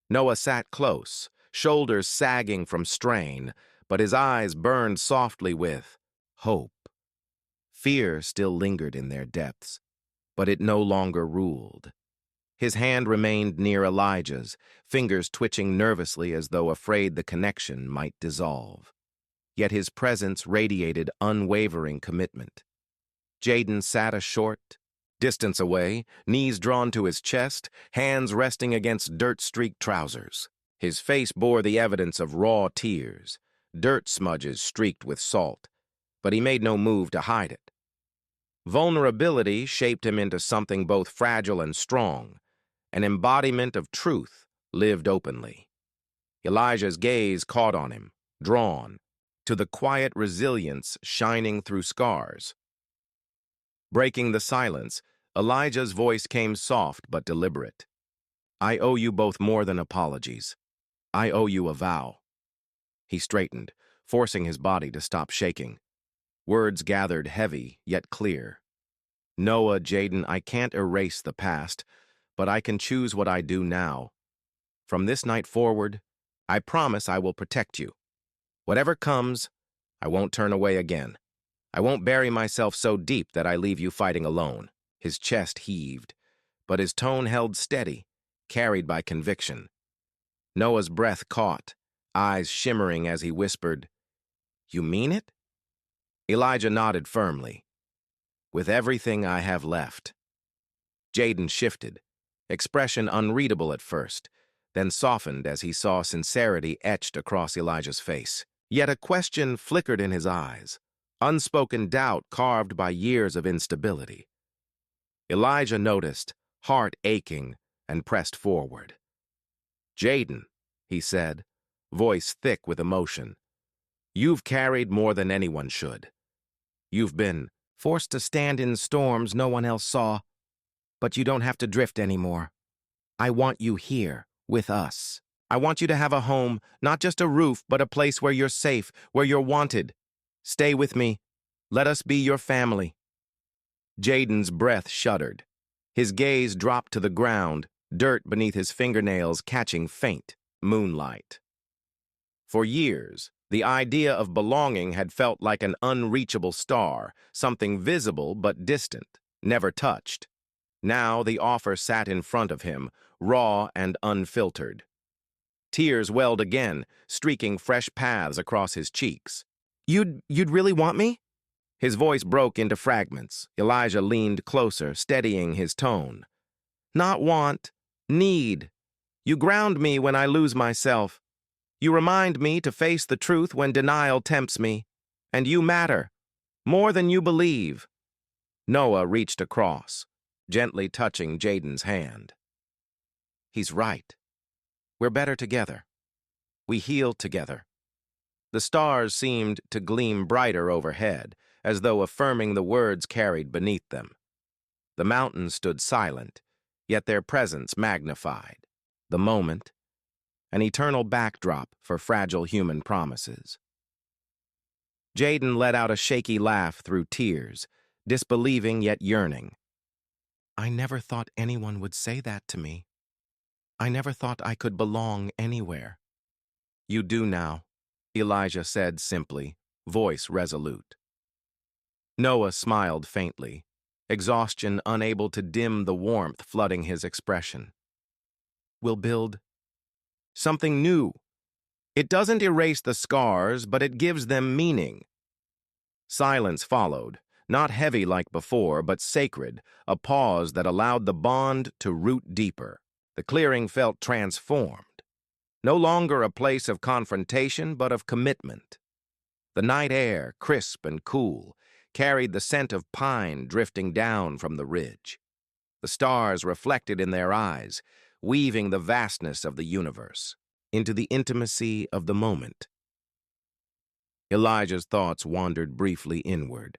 Noah sat close, shoulders sagging from strain, but his eyes burned softly with hope. Fear still lingered in their depths, but it no longer ruled. His hand remained near Elijah's, fingers twitching nervously as though afraid the connection might dissolve. Yet his presence radiated unwavering commitment. Jaden sat a short distance away, knees drawn to his chest, hands resting against dirt-streaked trousers. His face bore the evidence of raw tears, dirt smudges streaked with salt, but he made no move to hide it. Vulnerability shaped him into something both fragile and strong, an embodiment of truth lived openly. Elijah's gaze caught on him, drawn, to the quiet resilience shining through scars. Breaking the silence, Elijah's voice came soft but deliberate. I owe you both more than apologies. I owe you a vow. He straightened, forcing his body to stop shaking. Words gathered heavy, yet clear. Noah, Jaden, I can't erase the past, but I can choose what I do now. From this night forward, I promise I will protect you. Whatever comes, I won't turn away again. I won't bury myself so deep that I leave you fighting alone. His chest heaved, but his tone held steady, carried by conviction. Noah's breath caught, eyes shimmering as he whispered, You mean it? Elijah nodded firmly. With everything I have left. Jaden shifted, expression unreadable at first, then softened as he saw sincerity etched across Elijah's face. Yet a question flickered in his eyes, unspoken doubt carved by years of instability. Elijah noticed, heart aching, and pressed forward. Jaden, he said, voice thick with emotion, you've carried more than anyone should. You've been forced to stand in storms no one else saw, but you don't have to drift anymore. I want you here, with us. I want you to have a home, not just a roof, but a place where you're safe, where you're wanted. Stay with me. Let us be your family. Jaden's breath shuddered. His gaze dropped to the ground, dirt beneath his fingernails catching faint moonlight. For years, the idea of belonging had felt like an unreachable star, something visible but distant, never touched. Now the offer sat in front of him, raw and unfiltered. Tears welled again, streaking fresh paths across his cheeks. You'd really want me? His voice broke into fragments. Elijah leaned closer, steadying his tone. Not want, need. You ground me when I lose myself. You remind me to face the truth when denial tempts me. And you matter, more than you believe. Noah reached across, gently touching Jaden's hand. He's right. We're better together. We heal together. The stars seemed to gleam brighter overhead, as though affirming the words carried beneath them. The mountains stood silent, yet their presence magnified. The moment, an eternal backdrop for fragile human promises. Jaden let out a shaky laugh through tears, disbelieving yet yearning. I never thought anyone would say that to me. I never thought I could belong anywhere. You do now, Elijah said simply, voice resolute. Noah smiled faintly, exhaustion unable to dim the warmth flooding his expression. We'll build something new. It doesn't erase the scars, but it gives them meaning. Silence followed, not heavy like before, but sacred, a pause that allowed the bond to root deeper. The clearing felt transformed. No longer a place of confrontation, but of commitment. The night air, crisp and cool, carried the scent of pine drifting down from the ridge. The stars reflected in their eyes, weaving the vastness of the universe into the intimacy of the moment. Elijah's thoughts wandered briefly inward.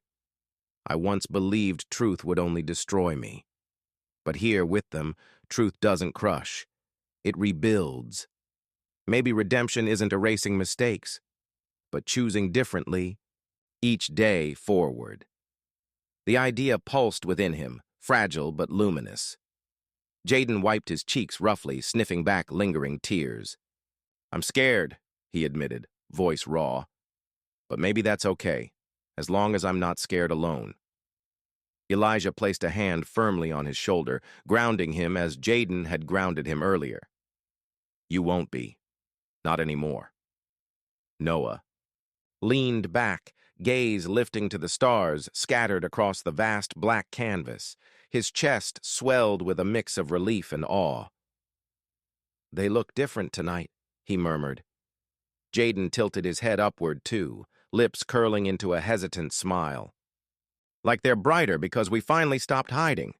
I once believed truth would only destroy me. But here with them, truth doesn't crush. It rebuilds. Maybe redemption isn't erasing mistakes, but choosing differently each day forward. The idea pulsed within him, fragile but luminous. Jaden wiped his cheeks roughly, sniffing back lingering tears. I'm scared, he admitted, voice raw. But maybe that's okay, as long as I'm not scared alone. Elijah placed a hand firmly on his shoulder, grounding him as Jaden had grounded him earlier. You won't be. Not anymore. Noah leaned back, gaze lifting to the stars scattered across the vast black canvas. His chest swelled with a mix of relief and awe. They look different tonight, he murmured. Jaden tilted his head upward, too, lips curling into a hesitant smile. Like they're brighter because we finally stopped hiding.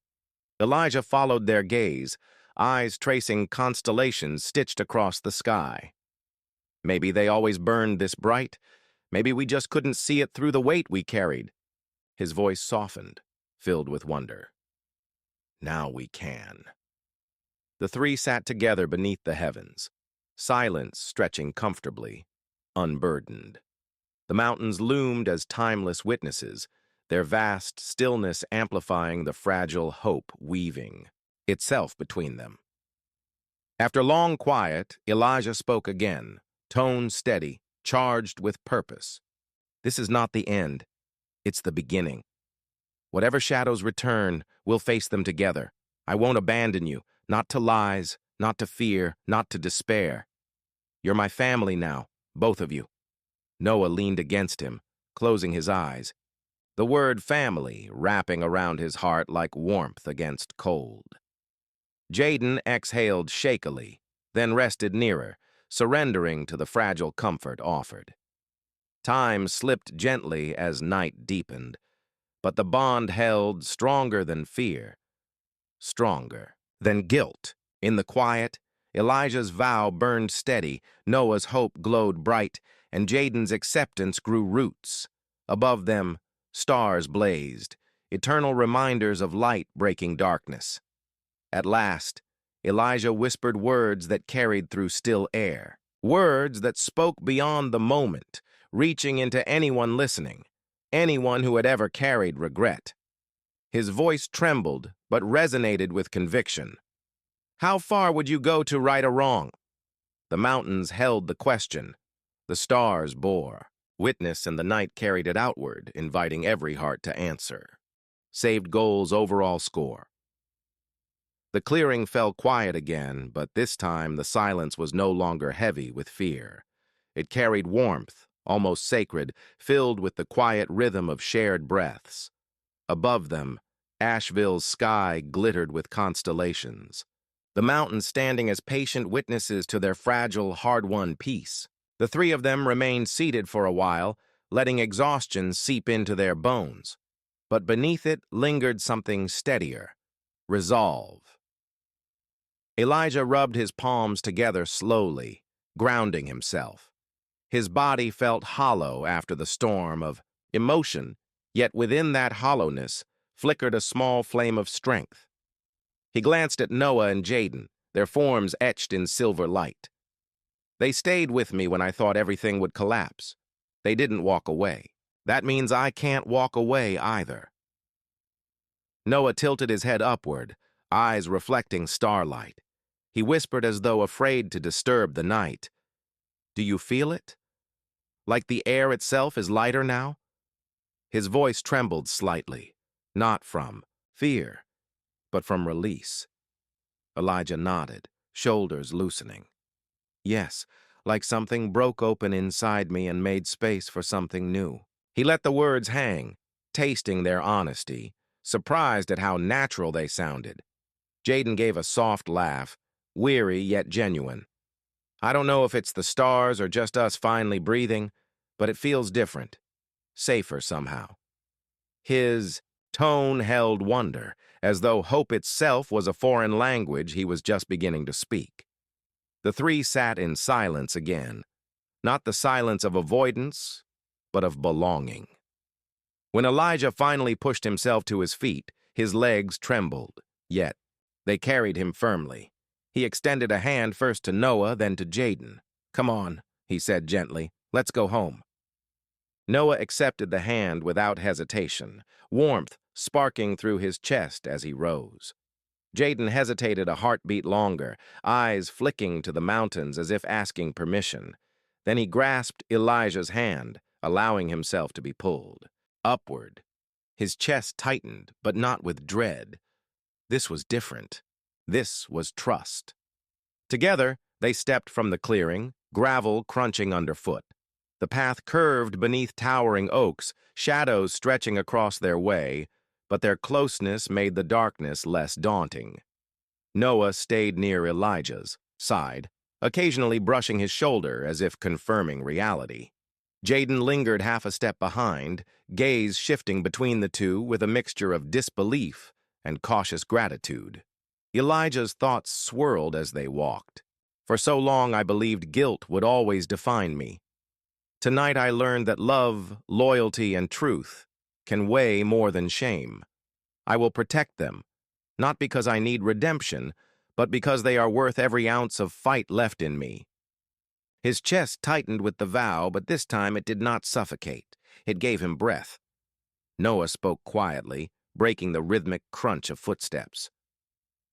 Elijah followed their gaze, eyes tracing constellations stitched across the sky. Maybe they always burned this bright. Maybe we just couldn't see it through the weight we carried. His voice softened, filled with wonder. Now we can. The three sat together beneath the heavens, silence stretching comfortably, unburdened. The mountains loomed as timeless witnesses, their vast stillness amplifying the fragile hope weaving itself between them. After long quiet, Elijah spoke again, tone steady, charged with purpose. This is not the end. It's the beginning. Whatever shadows return, we'll face them together. I won't abandon you, not to lies, not to fear, not to despair. You're my family now, both of you. Noah leaned against him, closing his eyes, the word family wrapping around his heart like warmth against cold. Jaden exhaled shakily, then rested nearer, surrendering to the fragile comfort offered. Time slipped gently as night deepened, but the bond held stronger than fear, stronger than guilt. In the quiet, Elijah's vow burned steady, Noah's hope glowed bright, and Jaden's acceptance grew roots. Above them, stars blazed, eternal reminders of light breaking darkness. At last, Elijah whispered words that carried through still air, words that spoke beyond the moment, reaching into anyone listening, anyone who had ever carried regret. His voice trembled, but resonated with conviction. How far would you go to right a wrong? The mountains held the question. The stars bore. Witness and the night carried it outward, inviting every heart to answer. Saved goals overall score. The clearing fell quiet again, but this time the silence was no longer heavy with fear. It carried warmth, almost sacred, filled with the quiet rhythm of shared breaths. Above them, Asheville's sky glittered with constellations, the mountains standing as patient witnesses to their fragile, hard-won peace. The three of them remained seated for a while, letting exhaustion seep into their bones. But beneath it lingered something steadier, resolve. Elijah rubbed his palms together slowly, grounding himself. His body felt hollow after the storm of emotion, yet within that hollowness flickered a small flame of strength. He glanced at Noah and Jaden, their forms etched in silver light. They stayed with me when I thought everything would collapse. They didn't walk away. That means I can't walk away either. Noah tilted his head upward, eyes reflecting starlight. He whispered as though afraid to disturb the night. Do you feel it? Like the air itself is lighter now? His voice trembled slightly, not from fear, but from release. Elijah nodded, shoulders loosening. Yes, like something broke open inside me and made space for something new. He let the words hang, tasting their honesty, surprised at how natural they sounded. Jaden gave a soft laugh, weary yet genuine. I don't know if it's the stars or just us finally breathing, but it feels different, safer somehow. His tone held wonder, as though hope itself was a foreign language he was just beginning to speak. The three sat in silence again, not the silence of avoidance, but of belonging. When Elijah finally pushed himself to his feet, his legs trembled, yet they carried him firmly. He extended a hand first to Noah, then to Jaden. "Come on," he said gently. "Let's go home." Noah accepted the hand without hesitation, warmth sparking through his chest as he rose. Jaden hesitated a heartbeat longer, eyes flicking to the mountains as if asking permission. Then he grasped Elijah's hand, allowing himself to be pulled. Upward. His chest tightened, but not with dread. This was different. This was trust. Together, they stepped from the clearing, gravel crunching underfoot. The path curved beneath towering oaks, shadows stretching across their way, but their closeness made the darkness less daunting. Noah stayed near Elijah's side, occasionally brushing his shoulder as if confirming reality. Jaden lingered half a step behind, gaze shifting between the two with a mixture of disbelief and cautious gratitude. Elijah's thoughts swirled as they walked. For so long I believed guilt would always define me. Tonight I learned that love, loyalty, and truth can weigh more than shame. I will protect them, not because I need redemption, but because they are worth every ounce of fight left in me. His chest tightened with the vow, but this time it did not suffocate. It gave him breath. Noah spoke quietly, breaking the rhythmic crunch of footsteps.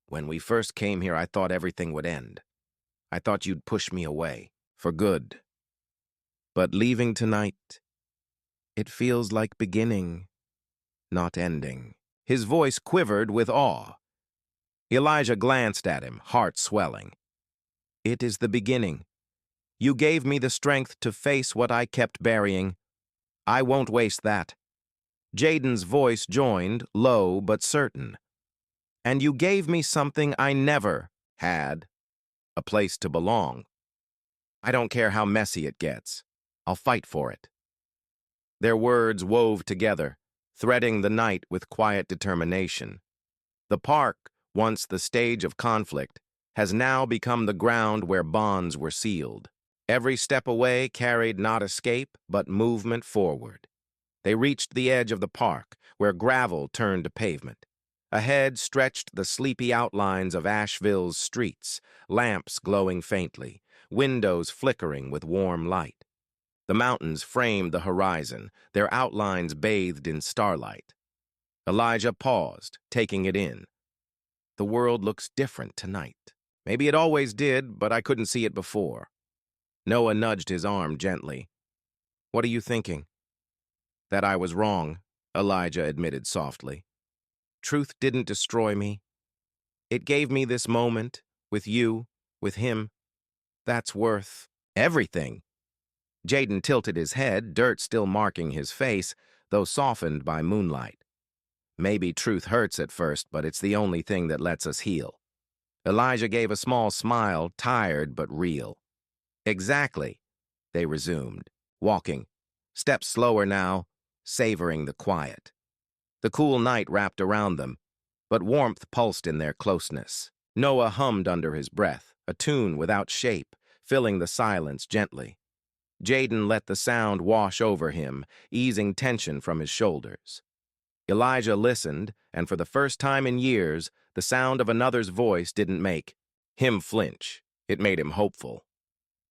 "When we first came here, I thought everything would end. I thought you'd push me away, for good. But leaving tonight, it feels like beginning, not ending." His voice quivered with awe. Elijah glanced at him, heart swelling. "It is the beginning. You gave me the strength to face what I kept burying. I won't waste that." Jaden's voice joined, low but certain. "And you gave me something I never had, a place to belong. I don't care how messy it gets. I'll fight for it." Their words wove together, threading the night with quiet determination. The park, once the stage of conflict, has now become the ground where bonds were sealed. Every step away carried not escape, but movement forward. They reached the edge of the park, where gravel turned to pavement. Ahead stretched the sleepy outlines of Asheville's streets, lamps glowing faintly, windows flickering with warm light. The mountains framed the horizon, their outlines bathed in starlight. Elijah paused, taking it in. The world looks different tonight. Maybe it always did, but I couldn't see it before. Noah nudged his arm gently. "What are you thinking?" "That I was wrong," Elijah admitted softly. "Truth didn't destroy me. It gave me this moment, with you, with him. That's worth everything." Jaden tilted his head, dirt still marking his face, though softened by moonlight. "Maybe truth hurts at first, but it's the only thing that lets us heal." Elijah gave a small smile, tired but real. "Exactly," they resumed, walking, steps slower now, savoring the quiet. The cool night wrapped around them, but warmth pulsed in their closeness. Noah hummed under his breath, a tune without shape, filling the silence gently. Jaden let the sound wash over him, easing tension from his shoulders. Elijah listened, and for the first time in years, the sound of another's voice didn't make him flinch. It made him hopeful.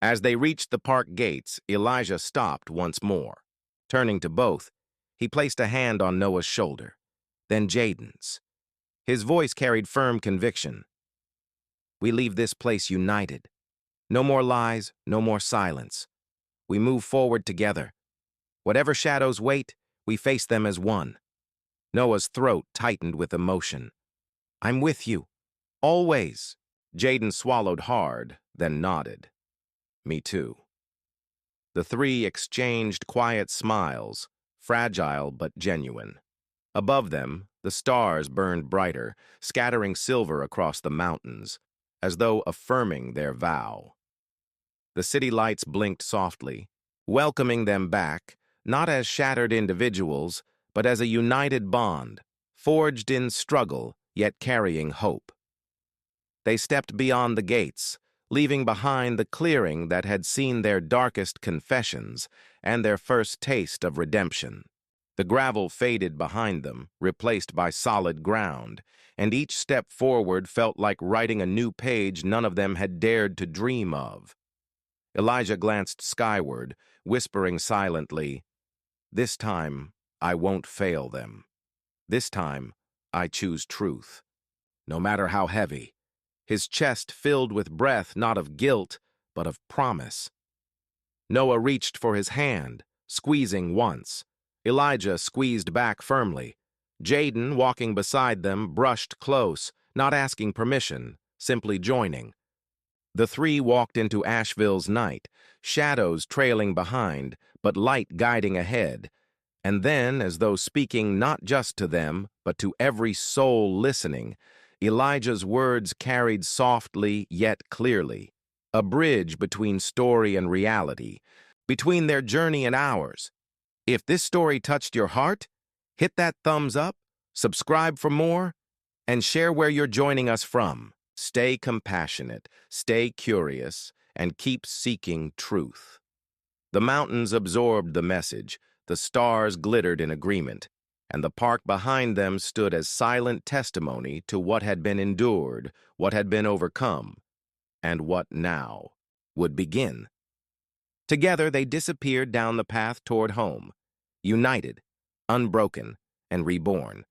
As they reached the park gates, Elijah stopped once more. Turning to both, he placed a hand on Noah's shoulder, then Jaden's. His voice carried firm conviction. "We leave this place united. No more lies, no more silence. We move forward together. Whatever shadows wait, we face them as one." Noah's throat tightened with emotion. I'm with you. Always. Jaden swallowed hard, then nodded. Me too. The three exchanged quiet smiles, fragile but genuine. Above them, the stars burned brighter, scattering silver across the mountains, as though affirming their vow. The city lights blinked softly, welcoming them back, not as shattered individuals, but as a united bond, forged in struggle, yet carrying hope. They stepped beyond the gates, leaving behind the clearing that had seen their darkest confessions and their first taste of redemption. The gravel faded behind them, replaced by solid ground, and each step forward felt like writing a new page none of them had dared to dream of. Elijah glanced skyward, whispering silently, "This time, I won't fail them. This time, I choose truth, no matter how heavy." His chest filled with breath not of guilt, but of promise. Noah reached for his hand, squeezing once. Elijah squeezed back firmly. Jaden, walking beside them, brushed close, not asking permission, simply joining. The three walked into Asheville's night, shadows trailing behind, but light guiding ahead. And then, as though speaking not just to them, but to every soul listening, Elijah's words carried softly yet clearly, a bridge between story and reality, between their journey and ours. If this story touched your heart, hit that thumbs up, subscribe for more, and share where you're joining us from. Stay compassionate, stay curious, and keep seeking truth. The mountains absorbed the message, the stars glittered in agreement, and the park behind them stood as silent testimony to what had been endured, what had been overcome, and what now would begin. Together they disappeared down the path toward home, united, unbroken, and reborn.